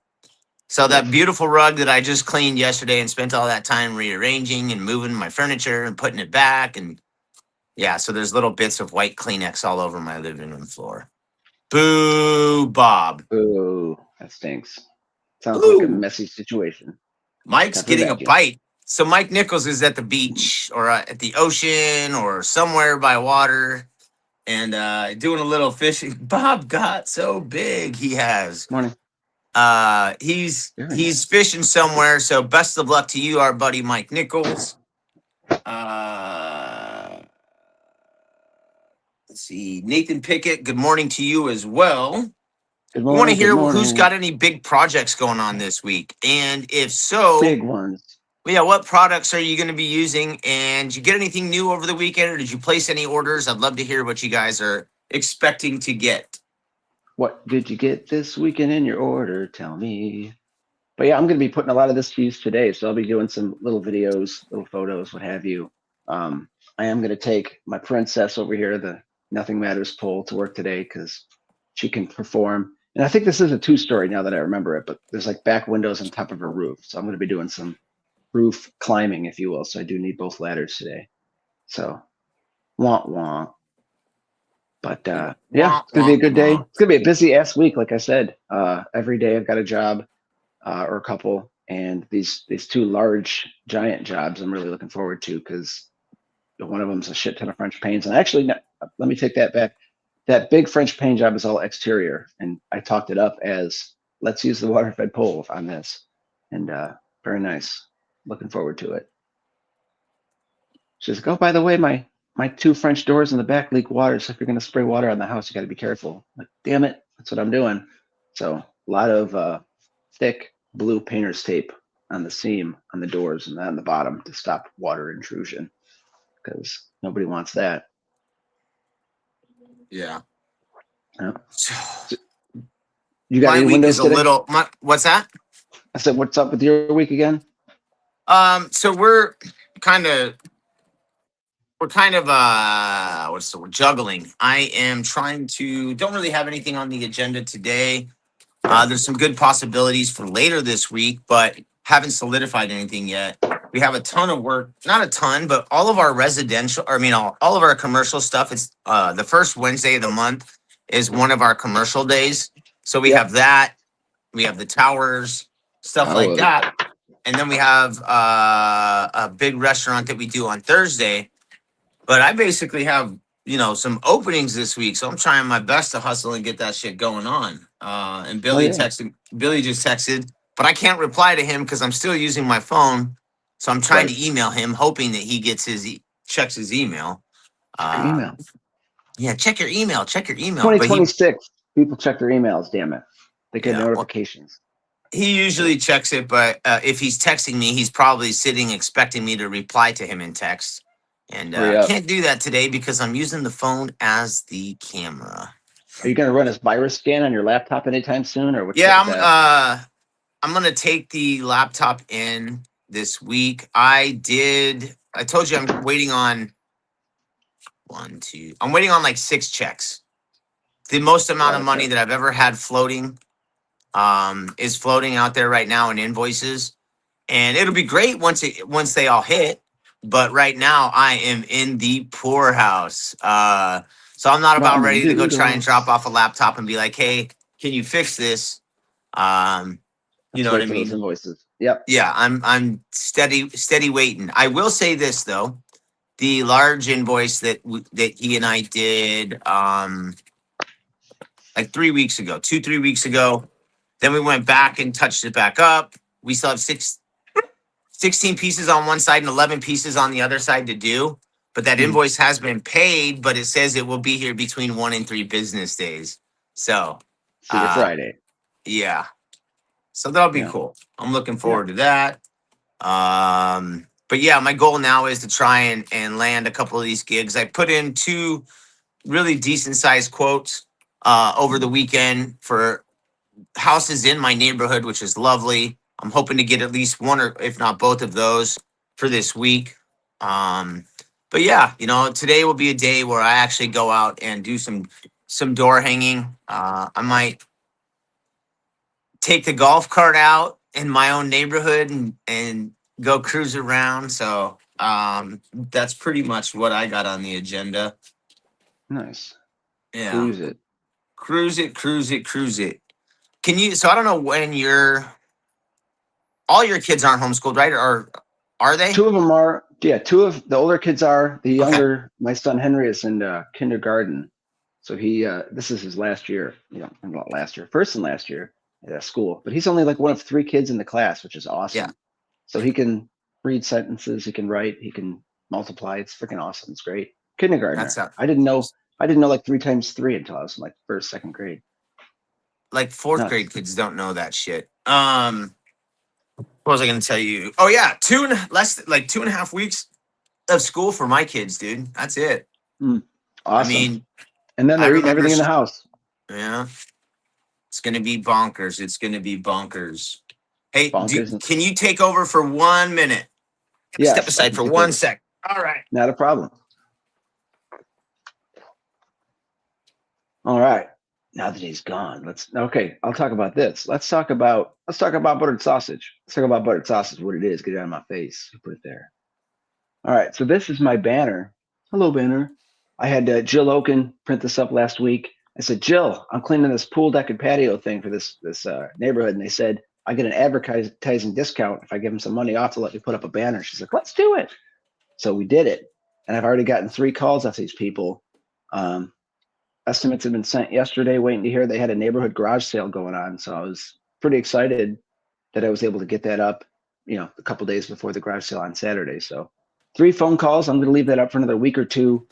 So that beautiful rug that I just cleaned yesterday and spent all that time rearranging and moving my furniture and putting it back, and yeah, so there's little bits of white Kleenex all over my living room floor. Boo, Bob. Boo, that stinks. Sounds like a messy situation. Mike's getting a bite. So Mike Nichols is at the beach or at the ocean or somewhere by water and doing a little fishing. Bob got so big. He has. Morning. He's fishing somewhere. So best of luck to you, our buddy Mike Nichols. Let's see. Nathan Pickett, good morning to you as well. Good morning. We want to hear who's got any big projects going on this week. And if so, big ones. Yeah, what products are you going to be using? And did you get anything new over the weekend or did you place any orders? I'd love to hear what you guys are expecting to get. What did you get this weekend in your order? Tell me. But yeah, I'm going to be putting a lot of this to use today. So I'll be doing some little videos, little photos, what have you. I am going to take my princess over here, the Nothing Matters pole, to work today because she can perform. And I think this is a 2-story now that I remember it, but there's like back windows on top of her roof. So I'm going to be doing some roof climbing, if you will. So I do need both ladders today. So wah. But yeah, it's gonna be a good day. It's gonna be a busy ass week, like I said. Every day I've got a job or a couple, and these 2 large giant jobs I'm really looking forward to because one of them's a shit ton of French panes. And actually, let me take that back. That big French paint job is all exterior, and I talked it up as let's use the water fed pole on this, and very nice. Looking forward to it. She's like, oh, by the way, my 2 French doors in the back leak water. So if you're going to spray water on the house, you got to be careful. I'm like, damn it, that's what I'm doing. So a lot of thick blue painter's tape on the seam on the doors and on the bottom to stop water intrusion because nobody wants that. Yeah. So, you got any windows today? What's that? I said, what's up with your week again? So we're kind of we're juggling. I am don't really have anything on the agenda today. There's some good possibilities for later this week, but haven't solidified anything yet. We have a ton of work, not a ton, but all of our all of our commercial stuff. It's the first Wednesday of the month is one of our commercial days. So we have that. We have the towers, stuff like that. and then we have a big restaurant that we do on Thursday. But I basically have, some openings this week, so I'm trying my best to hustle and get that shit going on. And Oh yeah, Billy just texted, but I can't reply to him because I'm still using my phone. So I'm trying right. to email him, hoping that he gets checks his email. Check your Uh, email. yeah, check your email, check your email. But 2026. People check their emails. Damn it. They get yeah, well, notifications. he usually checks it, but if he's texting me, he's probably sitting expecting me to reply to him in text. And Hurry up. can't do that today because I'm using the phone as the camera. Are you going to run a virus scan on your laptop anytime soon, or what's up Yeah, with that? I'm gonna take the laptop in this week. I told you I'm waiting on I'm waiting on like 6 checks. The most A amount lot of of money checks. that I've ever had floating is floating out there right now in invoices. And it'll be great once they all hit. But right now I am in the poorhouse. So I'm not about Ramen ready to go try and drop noodles. off a laptop and be like, hey, can you fix this? Um, you Let's know what I wait for those mean? invoices. Yep. Yeah, I'm steady waiting. I will say this though, the large invoice that he and I did like 3 weeks ago, 3 weeks ago. Then we went back and touched it back up. We still have 16 pieces on one side and 11 pieces on the other side to do. But that Mm. invoice has been paid, but it says it will be here between 1 and 3 business days. So, See you uh, Friday. yeah. So that'll be Yeah. cool. I'm looking Yeah. forward to that. But yeah, my goal now is to try and land a couple of these gigs. I put in 2 really decent sized quotes over the weekend for houses in my neighborhood, which is lovely. I'm hoping to get at least one or if not both of those for this week. Um, but yeah, today will be a day where I actually go out and do some door hanging. I might take the golf cart out in my own neighborhood and go cruise around. So that's pretty much what I got on the agenda. Nice. Yeah. Cruise it. Cruise it, cruise it, cruise it. So I don't know when all your kids aren't homeschooled, right? Or are they? Two of them are. Yeah. Two of the older kids are. The Okay. younger, my son Henry, is in kindergarten. So this is his last year. Not last year, first and last year at school. But he's only like one of 3 kids in the class, which is Yeah. awesome. So he can read sentences, he can write, he can multiply. It's freaking awesome. It's great. That's Kindergartner. I didn't know. I didn't know like 3 times 3 until I was in like first, second grade. like fourth Nuts. grade kids don't know that shit. What was I gonna tell you? Oh yeah, like 2.5 weeks of school for my kids, dude. That's it. Mm, I awesome. mean, And then I they're eating remember everything in the house. yeah, it's gonna be bonkers. It's gonna be bonkers. Hey, Bonkers. can you take over for 1 minute? Step Yes, I aside can for take one over. sec. All right. Not a problem. All right. Now that he's gone, okay, I'll talk about this. Let's talk about buttered sausage. Let's talk about buttered sausage, what it is. Get it out of my face. Put it there. All right. So this is my banner. Hello, banner. I had Jill Oken print this up last week. I said, Jill, I'm cleaning this pool deck and patio thing for this neighborhood, and they said I get an advertising discount if I give them some money off to let me put up a banner. She's like, let's do it. So we did it, and I've already gotten 3 calls off these people. Estimates have been sent yesterday, waiting to hear. They had a neighborhood garage sale going on, so I was pretty excited that I was able to get that up, a couple days before the garage sale on Saturday. So 3 phone calls. I'm going to leave that up for another week or 2,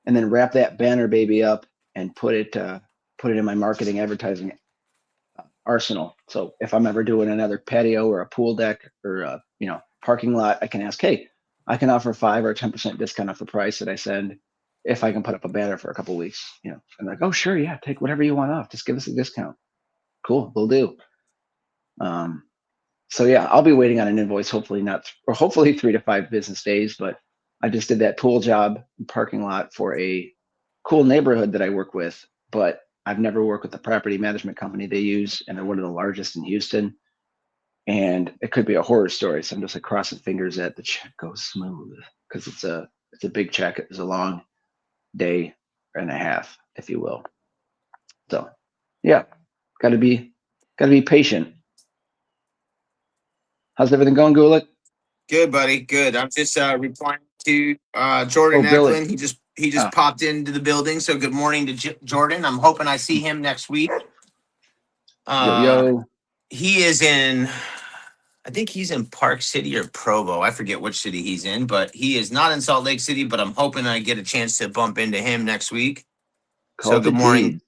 and then wrap that banner baby up and put it in my marketing advertising arsenal. So if I'm ever doing another patio or a pool deck or parking lot, I can ask, hey, I can offer 5 or 10% discount off the price that I send if I can put up a banner for a couple of weeks. And like, oh sure, yeah, take whatever you want off. Just give us a discount. Cool, we'll do. So yeah, I'll be waiting on an invoice. Hopefully 3 to 5 business days. But I just did that pool job parking lot for a cool neighborhood that I work with, but I've never worked with the property management company they use, and they're one of the largest in Houston. And it could be a horror story. So I'm just like crossing fingers that the check goes smooth because it's a big check. It was a long day and a half, if you will. So yeah, gotta be patient. How's everything going, Gulick? Good, buddy. Good. I'm just replying to Jordan Oh, Billy. Eklund. He just Oh. popped into the building. So good morning to Jordan. I'm hoping I see him next week. Yo. He is in. I think he's in Park City or Provo. I forget which city he's in, but he is not in Salt Lake City. But I'm hoping I get a chance to bump into him next week. So good morning.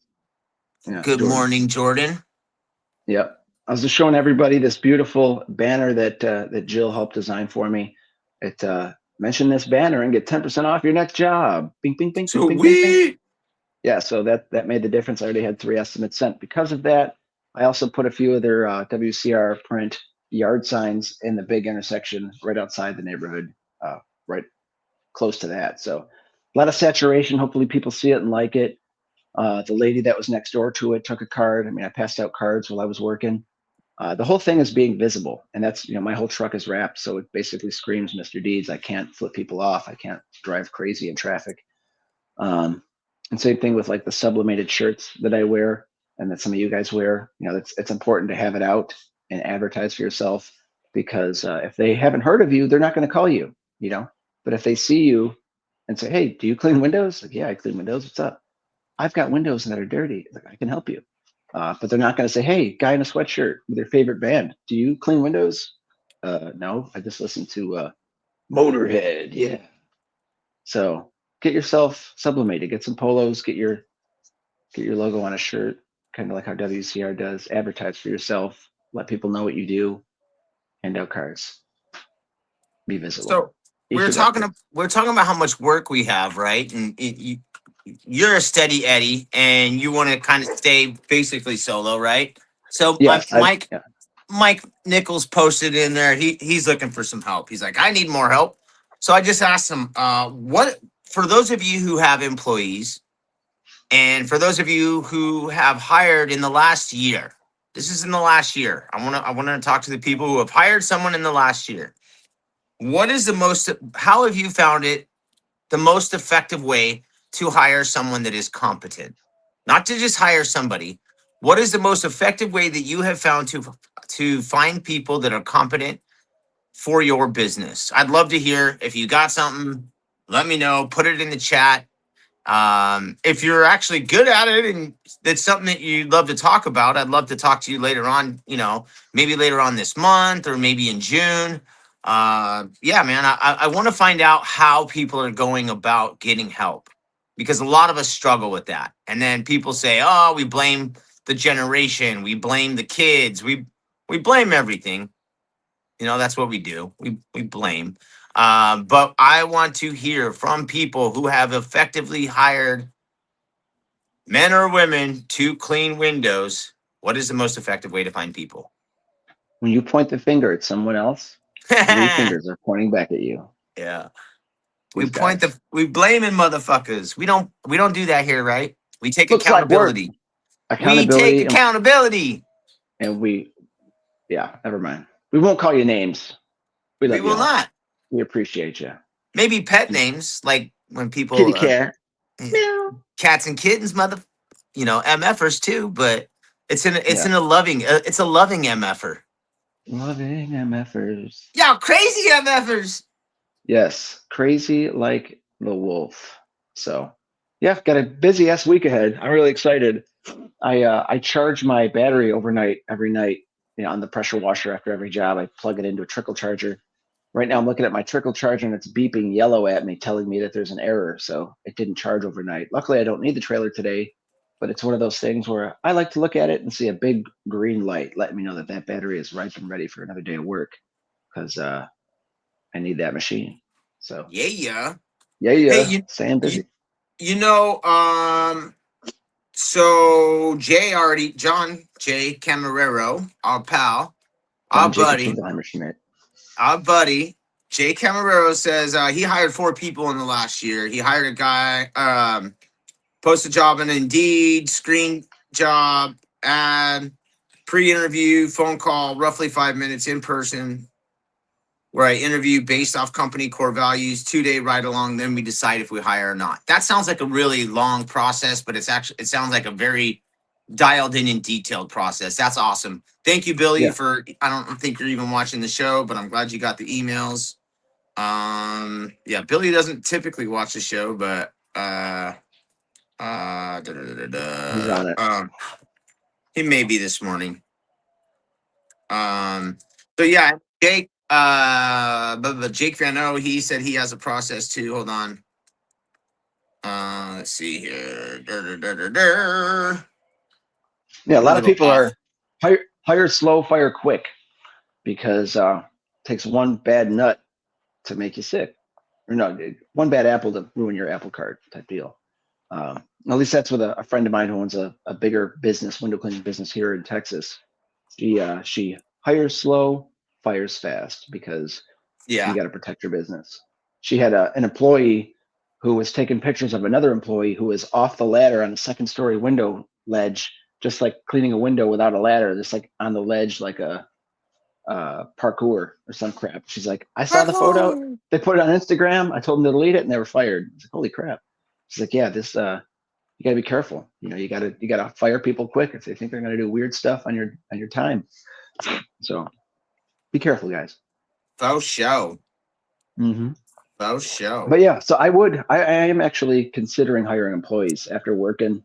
Yeah, Good Jordan. morning, Jordan. Yep. I was just showing everybody this beautiful banner that Jill helped design for me. It mention this banner and get 10% off your next job. Bing, bing, bing, bing, bing, bing, bing. Yeah, so that made the difference. I already had 3 estimates sent because of that. I also put a few of their WCR print yard signs in the big intersection right outside the neighborhood, right close to that. So a lot of saturation. Hopefully people see it and like it. The lady that was next door to it took a card. I mean, I passed out cards while I was working. The whole thing is being visible, and that's, my whole truck is wrapped, so it basically screams Mr. Deeds. I can't flip people off. I can't drive crazy in traffic. And same thing with like the sublimated shirts that I wear and that some of you guys wear. It's important to have it out and advertise for yourself, because if they haven't heard of you, they're not going to call you. But if they see you and say, "Hey, do you clean windows?" Like, "Yeah, I clean windows. What's up?" "I've got windows that are dirty. Like, I can help you." But they're not going to say, "Hey, guy in a sweatshirt with your favorite band, do you clean windows?" No, I just listen to Motorhead. Yeah. So get yourself sublimated. Get some polos. Get your logo on a shirt, kind of like how WCR does. Advertise for yourself. Let people know what you do. Hand out cards. Be visible. So we're talking about how much work we have, right? And you're a steady Eddie, and you want to kind of stay basically solo, right? So Yes, Mike Nichols posted in there. He's looking for some help. He's like, I need more help. So I just asked him, what for those of you who have employees, and for those of you who have hired in the last year, this is in the last year. I want to talk to the people who have hired someone in the last year. How have you found it the most effective way to hire someone that is competent? Not to just hire somebody. What is the most effective way that you have found to find people that are competent for your business? I'd love to hear. If you got something, let me know. Put it in the chat. If you're actually good at it and it's something that you'd love to talk about, I'd love to talk to you later on, maybe later on this month or maybe in June. Yeah, man, I want to find out how people are going about getting help, because a lot of us struggle with that. And then people say, oh, we blame the generation. We blame the kids. We blame everything. That's what we do. We blame. But I want to hear from people who have effectively hired men or women to clean windows. What is the most effective way to find people? When you point the finger at someone else, 3 fingers are pointing back at you. Yeah. We blaming motherfuckers. We don't do that here, right? We take Looks like work. accountability. Accountability. We take accountability. And never mind. We won't call you names. We will not. We appreciate you. Maybe pet names, like when people kitty cat, cats and kittens, MFers too. But it's a loving MFer. Loving MFers. Yeah, crazy MFers. Yes, crazy like the wolf. So, yeah, got a busy ass week ahead. I'm really excited. I charge my battery overnight every night, on the pressure washer after every job. I plug it into a trickle charger. Right now I'm looking at my trickle charger and it's beeping yellow at me, telling me that there's an error. So it didn't charge overnight. Luckily, I don't need the trailer today, but it's one of those things where I like to look at it and see a big green light letting me know that battery is ripe and ready for another day of work, because I need that machine. So yeah. Hey, staying busy. So John J. Camarero, our pal, our buddy, Jay Camarero says he hired 4 people in the last year. He hired a guy, post a job on Indeed, screen job, ad, pre-interview, phone call, roughly 5 minutes in person, where I interview based off company core values, 2-day ride along, then we decide if we hire or not. That sounds like a really long process, but it sounds like a very dialed in and detailed process. That's awesome. Thank you, Billy, Yeah. for I don't think you're even watching the show, but I'm glad you got the emails. Yeah, Billy doesn't typically watch the show, but He's on it. he may be this morning. So yeah, Jake, but Jake Fano, he said he has a process too. Hold on. Let's see here. Yeah, a We're a lot of little people off. are hire slow, fire quick because it takes one bad nut to make you sick. Or no, one bad apple to ruin your apple cart type deal. At least that's with a friend of mine who owns a bigger business, window cleaning business here in Texas. She hires slow, fires fast because you Yeah. got to protect your business. She had an employee who was taking pictures of another employee who was off the ladder on a second story window ledge, just like cleaning a window without a ladder, just like on the ledge, like a parkour or some crap. She's like, I saw the photo. Parkour. They put it on Instagram. I told them to delete it, and they were fired. I was like, holy crap. She's like, yeah, this you gotta be careful. You gotta fire people quick if they think they're gonna do weird stuff on your time. So be careful, guys. Faux show. Mm-hmm. Faux show. But yeah, so I am actually considering hiring employees after working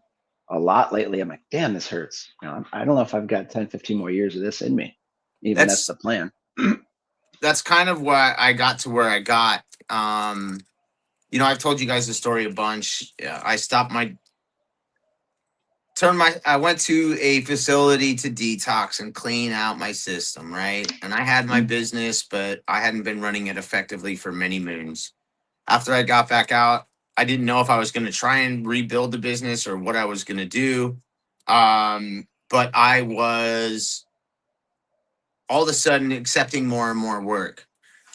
a lot lately. I'm like, damn, this hurts. I don't know if I've got 10, 15 more years of this in me. Even that's That's the plan. that's kind of why I got to where I got. I've told you guys the story a bunch. Yeah, I went to a facility to detox and clean out my system, right? And I had my Mm. business, but I hadn't been running it effectively for many moons. After I got back out, I didn't know if I was going to try and rebuild the business or what I was going to do. But I was all of a sudden accepting more and more work.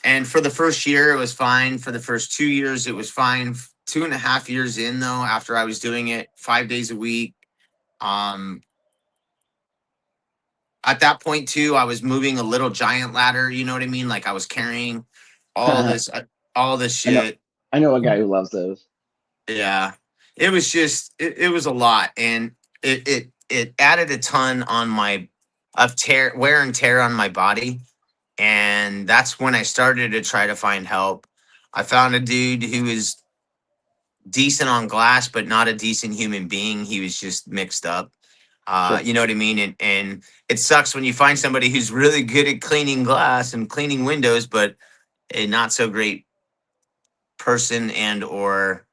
And for the first year, it was fine. For the first 2 years, it was fine. 2.5 years in, though, after I was doing it 5 days a week, um, at that point too, I was moving a little giant ladder. You know what I mean? Like I was carrying all I this, all this know shit. I know a guy who loves those. Yeah, it was just, it was a lot, and it added a ton on my of tear, wear and tear on my body, and that's when I started to try to find help. I found a dude who was decent on glass, but not a decent human being. He was just mixed up. Sure, You know what I mean? And it sucks when you find somebody who's really good at cleaning glass and cleaning windows, but a not so great person and or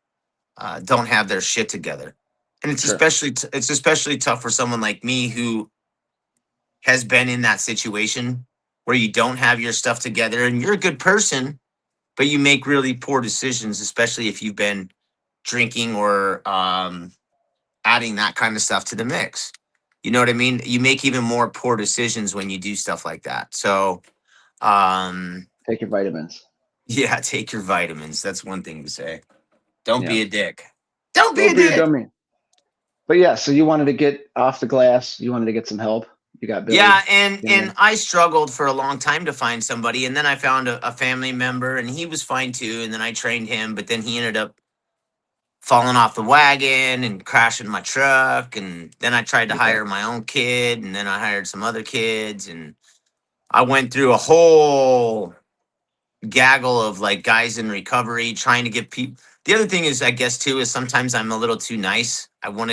don't have their shit together. And sure, it's especially tough for someone like me who has been in that situation where you don't have your stuff together and you're a good person, but you make really poor decisions, especially if you've been drinking or adding that kind of stuff to the mix. You know what I mean? You make even more poor decisions when you do stuff like that. So, um, take your vitamins. yeah, take your vitamins. That's one thing to say. Don't Yeah, be a dick. Don't be a don't be a dick. dummy. But yeah, so you wanted to get off the glass. You wanted to get some help. You got Yeah, Billy in and there. I struggled for a long time to find somebody, and then I found a family member, and he was fine too. And then I trained him, but then he ended up falling off the wagon and crashing my truck. And then I tried to Okay, hire my own kid, and then I hired some other kids, and I went through a whole gaggle of like guys in recovery trying to get people. The other thing is, I guess too, is sometimes I'm a little too nice. I want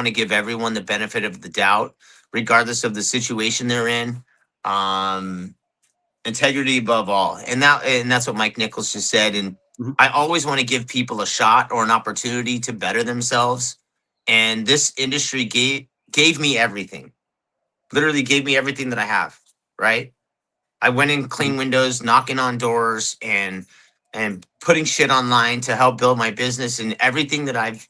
to give everyone the benefit of the doubt, regardless of the situation they're in. Um, Integrity above all, and that's what Mike Nichols just said. And hmm, I always want to give people a shot or an opportunity to better themselves. And this industry gave me everything. Literally gave me everything that I have. Right. I went in hmm, clean windows, knocking on doors, and putting shit online to help build my business, and everything that I've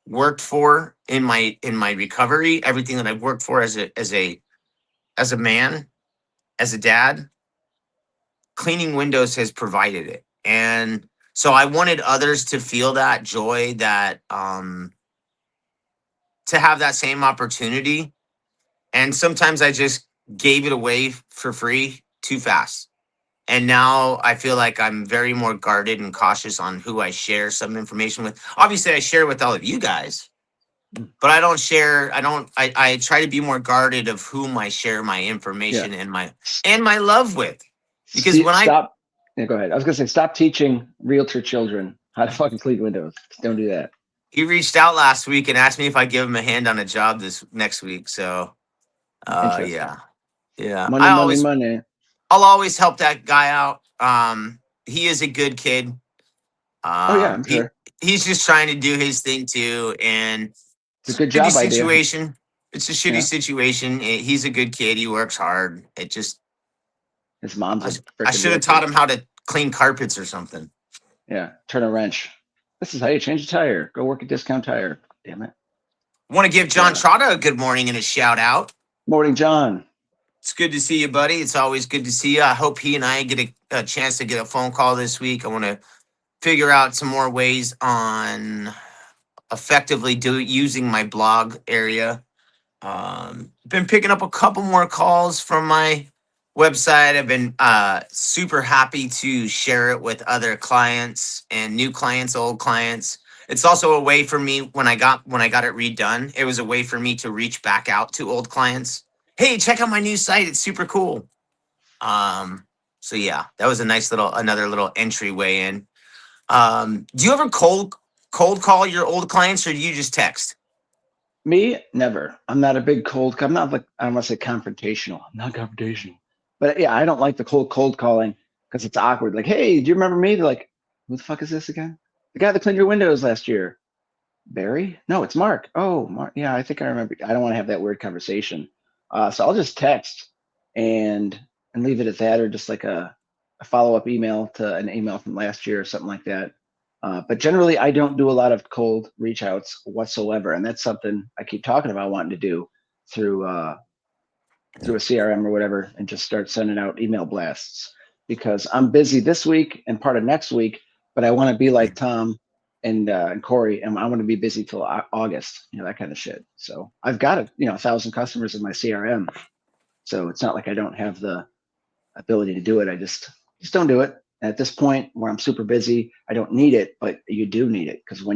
worked for in my recovery, everything that I've worked for as a man, as a dad, cleaning windows has provided it. And so I wanted others to feel that joy, that to have that same opportunity. And sometimes I just gave it away for free too fast. And now I feel like I'm very more guarded and cautious on who I share some information with. Obviously, I share with all of you guys, but I don't share. I try to be more guarded of whom I share my Yeah. information and my love with, because when I Stop. Yeah, go ahead. I was gonna say, stop teaching realtor children how to fucking clean windows. Don't do that. he reached out last week and asked me if I give him a hand on a job this next week. So, Interesting. yeah. Money, money, money. I'll always help that guy out. He is a good kid. Oh yeah, I'm He sure. he's just trying to do his thing too, and It's a good shitty job idea. situation. It's a shitty Yeah. situation. He's a good kid. He works hard. It just His mom's I, a I freaking should have taught realtor. him how to clean carpets or something. Yeah. Turn a wrench. This is how you change a tire. Go work at Discount Tire. Damn it. Want to give John Trotta a good morning and a shout out. Morning, John. It's good to see you, buddy. It's always good to see you. I hope he and I get a chance to get a phone call this week. I want to figure out some more ways on effectively using my blog area. Been picking up a couple more calls from my website. I've been super happy to share it with other clients and new clients, old clients. It's also a way for me when I got it redone. It was a way for me to reach back out to old clients. Hey, check out my new site. It's super cool. So yeah, that was another little entryway in. Do you ever cold call your old clients, or do you just text? Me, never. I'm not a big cold. I'm not like, I don't want to say confrontational. I'm not confrontational. But yeah, I don't like the cold calling because it's awkward. Like, hey, do you remember me? They're like, who the fuck is this again? The guy that cleaned your windows last year. Barry? No, it's Mark. Oh, Mark. Yeah, I think I remember. I don't want to have that weird conversation. So I'll just text and leave it at that, or just like a follow up email to an email from last year or something like that. But generally, I don't do a lot of cold reach outs whatsoever, and that's something I keep talking about wanting to do through through a CRM or whatever, and just start sending out email blasts because I'm busy this week and part of next week, but I want to be like Tom and Corey, and I want to be busy till August, that kind of shit. So I've got 1,000 customers in my CRM, so it's not like I don't have the ability to do it. I just don't do it. At this point where I'm super busy, I don't need it, but you do need it because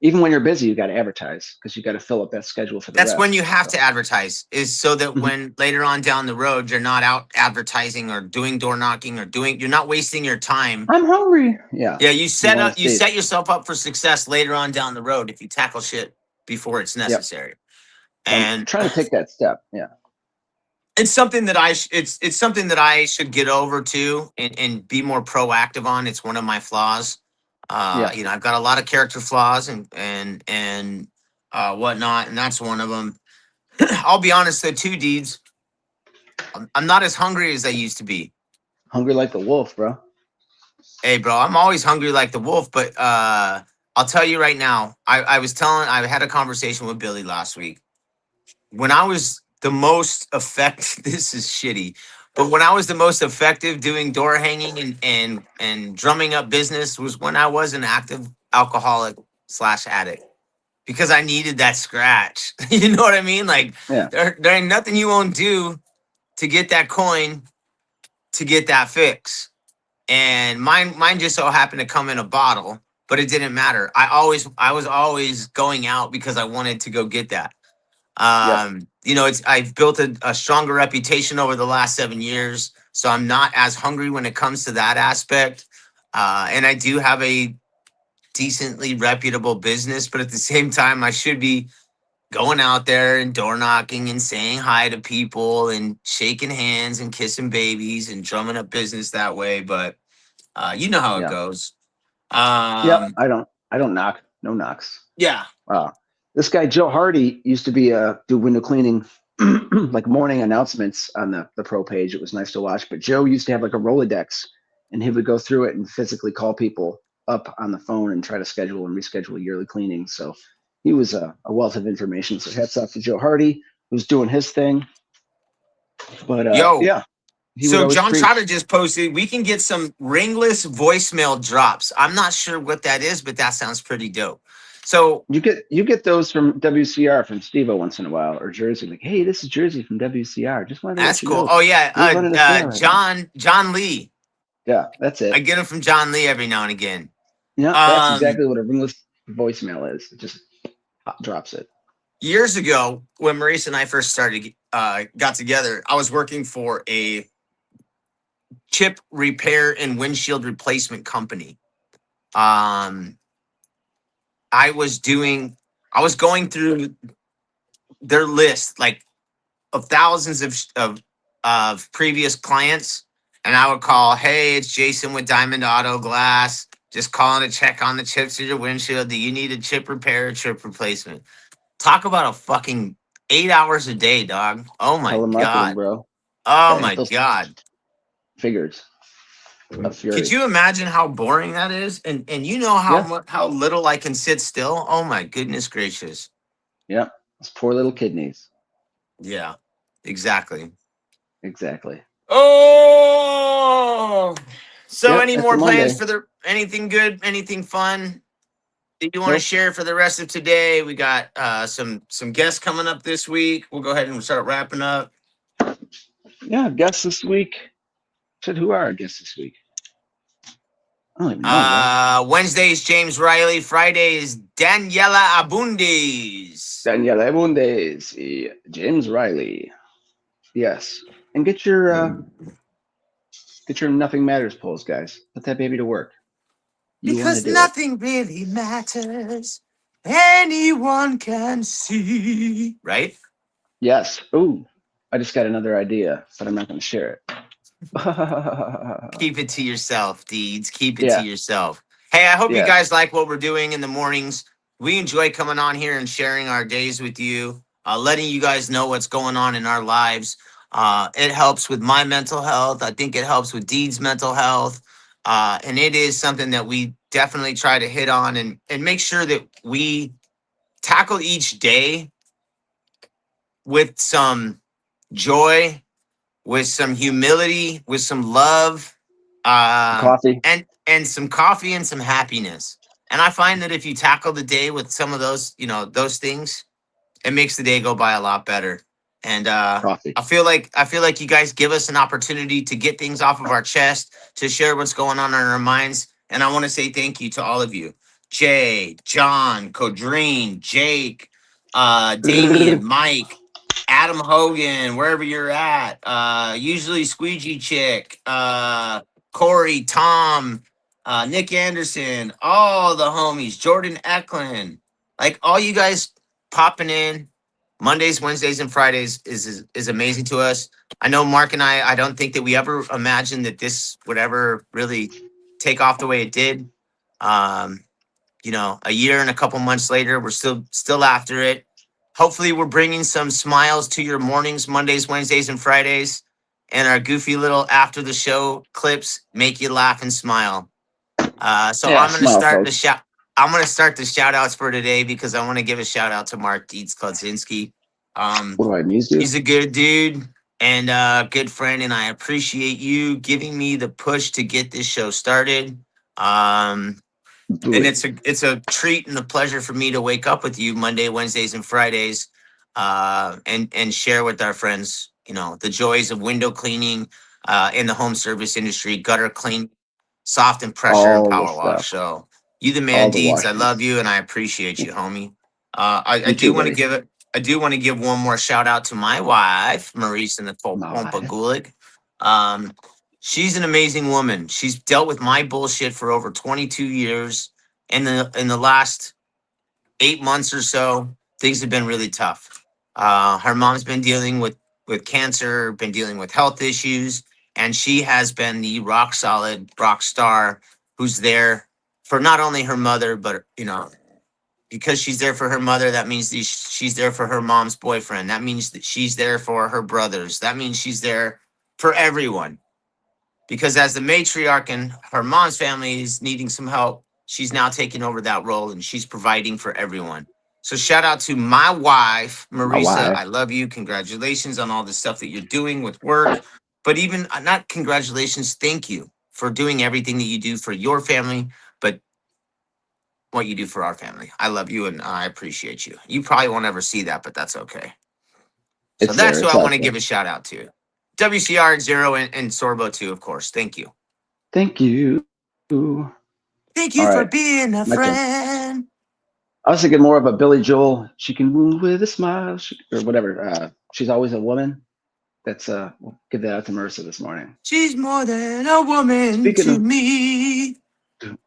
even when you're busy, you got to advertise because you got to fill up that schedule for the That's when rest. you have So, to advertise, is so that when later on down the road you're not out advertising or doing door knocking or you're not wasting your time. I'm hungry. Yeah. Yeah, you Want to see. set yourself up for success later on down the road if you tackle shit before it's Yep. necessary. So I'm And trying to take that step. Yeah. it's something that it's something that I should get over to and be more proactive on. It's one of my flaws. Yeah. I've got a lot of character flaws and whatnot, and that's one of them. I'll be honest though, too, Deeds. I'm not as hungry as I used to be. Hungry like the wolf, bro. Hey, bro, I'm always hungry like the wolf, but I'll tell you right now. I had a conversation with Billy last week. When I was the most effective, this is shitty, but when I was the most effective doing door hanging and drumming up business was when I was an active alcoholic / addict, because I needed that scratch. You know what I mean? Like, Yeah. there ain't nothing you won't do to get that coin, to get that fix. And mine just so happened to come in a bottle, but it didn't matter. I was always going out because I wanted to go get that. I've built a stronger reputation over the last 7 years, so I'm not as hungry when it comes to that aspect. And I do have a decently reputable business, but at the same time, I should be going out there and door knocking and saying hi to people and shaking hands and kissing babies and drumming up business that way. But you know how it Yeah. goes. Yep. I don't knock. No knocks. Yeah. This guy Joe Hardy used to be do window cleaning, like morning announcements on the pro page. It was nice to watch. But Joe used to have like a Rolodex, and he would go through it and physically call people up on the phone and try to schedule and reschedule yearly cleanings. So he was a wealth of information. So hats off to Joe Hardy, who's doing his thing. But Yo. yeah, he would So always John preach. Trotter just posted, we can get some ringless voicemail drops. I'm not sure what that is, but that sounds pretty dope. So you get those from WCR, from Steve-O once in a while, or Jersey. Like, hey, this is Jersey from WCR. Just wanted to that's let you cool. know. Oh yeah, We're running a sale right now. John Lee. Yeah, that's it. I get them from John Lee every now and again. Yeah, that's exactly what a ringless voicemail is. Just Hot drops it. Years ago, when Maurice and I first got together, I was working for a chip repair and windshield replacement company. Um, I was going through their list, like of thousands of previous clients, and I would call, "Hey, it's Jason with Diamond Auto Glass. Just calling to check on the chips in your windshield. Do you need a chip repair or chip replacement?" Talk about a fucking 8 hours a day, dog. Oh my Hella marketing, god. bro. Oh Gotta hit my those god. figures of Could fury. you imagine how boring that is? And you know Yeah. how little I can sit still? Oh my goodness gracious. Yep. Those poor little kidneys. Yeah, exactly. Exactly. Oh, so Yep. any It's a more plans Monday. for anything good, anything fun that you want to Nope. share for the rest of today? We got some guests coming up this week. We'll go ahead and start wrapping up. Yeah. Guests this week. Said who are our guests this week? I don't even know, bro. Wednesday is James Riley. Friday is Daniela Abundis. Daniela Bundes, James Riley. Yes. And get your Nothing Matters polls, guys. Put that baby to work. You want to Because do it. nothing really matters. Anyone can see. Right? Yes. Ooh. I just got another idea, but I'm not going to share it. Keep it to yourself, Deeds. Keep it to Yeah. yourself. Hey, I hope you Yes. guys like what we're doing in the mornings. We enjoy coming on here and sharing our days with you, letting you guys know what's going on in our lives. It helps with my mental health. I think it helps with Deed's mental health. And it is something that we definitely try to hit on and make sure that we tackle each day with some joy, with some humility, with some love, Coffee. and some coffee and some happiness. And I find that if you tackle the day with some of those, those things, it makes the day go by a lot better. And Coffee. I feel like you guys give us an opportunity to get things off of our chest, to share what's going on in our minds. And I want to say thank you to all of you. Jay, John, Codreen, Jake, Damian, Mike, Adam Hogan, wherever you're at. Usually Squeegee Chick, Corey, Tom, Nick Anderson, all the homies, Jordan Eklund, like all you guys popping in Mondays, Wednesdays, and Fridays is amazing to us. I know Mark and I don't think that we ever imagined that this would ever really take off the way it did. Um, a year and a couple months later, we're still after it. Hopefully, we're bringing some smiles to your mornings, Mondays, Wednesdays, and Fridays, and our goofy little after the show clips make you laugh and smile. So Yeah. Smile, folks. I'm gonna start the shout outs for today because I want to give a shout out to Mark Dietz Klodzinski. What do I amuse you? He's a good dude and a good friend, and I appreciate you giving me the push to get this show started. And it's a treat and a pleasure for me to wake up with you Monday, Wednesdays, and Fridays, and share with our friends, the joys of window cleaning, in the home service industry, gutter clean, soft and pressure and All the power wash. stuff. So you the man, All the Deeds. I love washings. you and I appreciate you, homie. I You too, do want to buddy. give it. I do want to give one more shout out to my wife, Maurice and the My Pompa wife. Gulick. Um, she's an amazing woman. She's dealt with my bullshit for over 22 years. In the last 8 months or so, things have been really tough. Her mom's been dealing with cancer, been dealing with health issues, and she has been the rock solid rock star who's there for not only her mother, but because she's there for her mother, that means she's there for her mom's boyfriend. That means that she's there for her brothers. That means she's there for everyone. Because as the matriarch and her mom's family is needing some help, she's now taking over that role and she's providing for everyone. So shout out to my wife, My Marisa. I wife. love you. Congratulations on all the stuff that you're doing with work. But even not congratulations, thank you for doing everything that you do for your family, but what you do for our family. I love you and I appreciate you. You probably won't ever see that, but that's okay. So It's there. that's who It's I out want to there. give a shout out to. WCR and Xero and Sorbo too, of course. Thank you. Thank you. All Thank you for right. being a My turn. friend. I was thinking more of a Billy Joel. She can woo with a smile, or whatever. She's always a woman. That's we'll give that out to Marissa this morning. She's more than a woman Speaking to of me.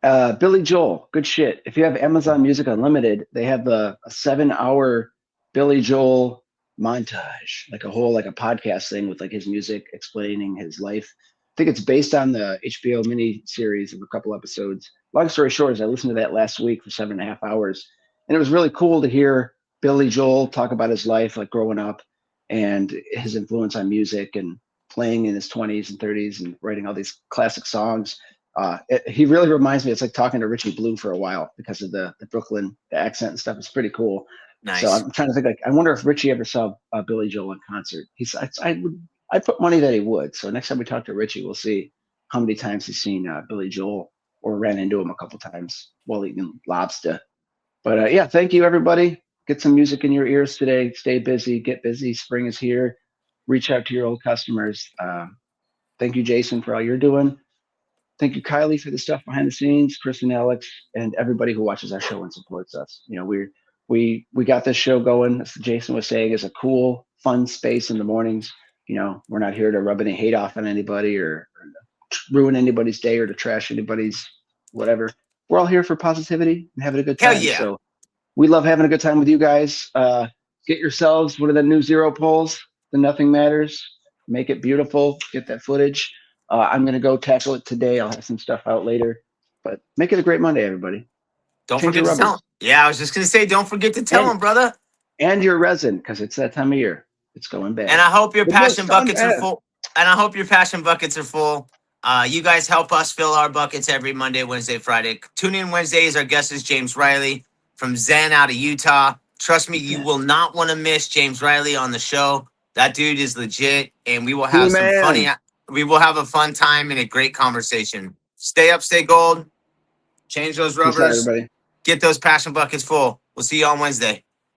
Billy Joel, good shit. If you have Amazon Music Unlimited, they have a 7 hour Billy Joel montage, like a podcast thing with like his music explaining his life. I think it's based on the HBO mini series of a couple episodes. Long story short is I listened to that last week for 7.5 hours, and it was really cool to hear Billy Joel talk about his life, like growing up, and his influence on music and playing in his 20s and 30s and writing all these classic songs. He really reminds me. It's like talking to Richie Blue for a while because of the Brooklyn the accent and stuff. It's pretty cool. So Nice. I'm trying to think. Like, I wonder if Richie ever saw Billy Joel in concert. I put money that he would. So next time we talk to Richie, we'll see how many times he's seen Billy Joel or ran into him a couple times while eating lobster. But yeah, thank you everybody. Get some music in your ears today. Stay busy. Get busy. Spring is here. Reach out to your old customers. Thank you, Jason, for all you're doing. Thank you, Kylie, for the stuff behind the scenes, Chris and Alex, and everybody who watches our show and supports us. You know, we got this show going, as Jason was saying, is a cool, fun space in the mornings. You know, we're not here to rub any hate off on anybody or ruin anybody's day or to trash anybody's whatever. We're all here for positivity and having a good Hell time. yeah. So we love having a good time with you guys. Get yourselves one of the new Xero polls, the Nothing Matters. Make it beautiful. Get that footage. I'm going to go tackle it today. I'll have some stuff out later. But make it a great Monday, everybody. Don't Change forget your to tell rubbers him. Yeah, I was just gonna say, don't forget to tell him, brother. and your resin, because it's that time of year. It's going bad. And I hope your The most passion fun buckets are ever. full. And I hope your passion buckets are full. You guys help us fill our buckets every Monday, Wednesday, Friday. Tune in Wednesdays. Our guest is James Riley from Zen out of Utah. Trust me, you will not want to miss James Riley on the show. That dude is legit, and we will have some funny. We will have a fun time and a great conversation. Stay up, stay gold. Change those Peace out, rubbers. everybody. Get those passion buckets full. We'll see you on Wednesday.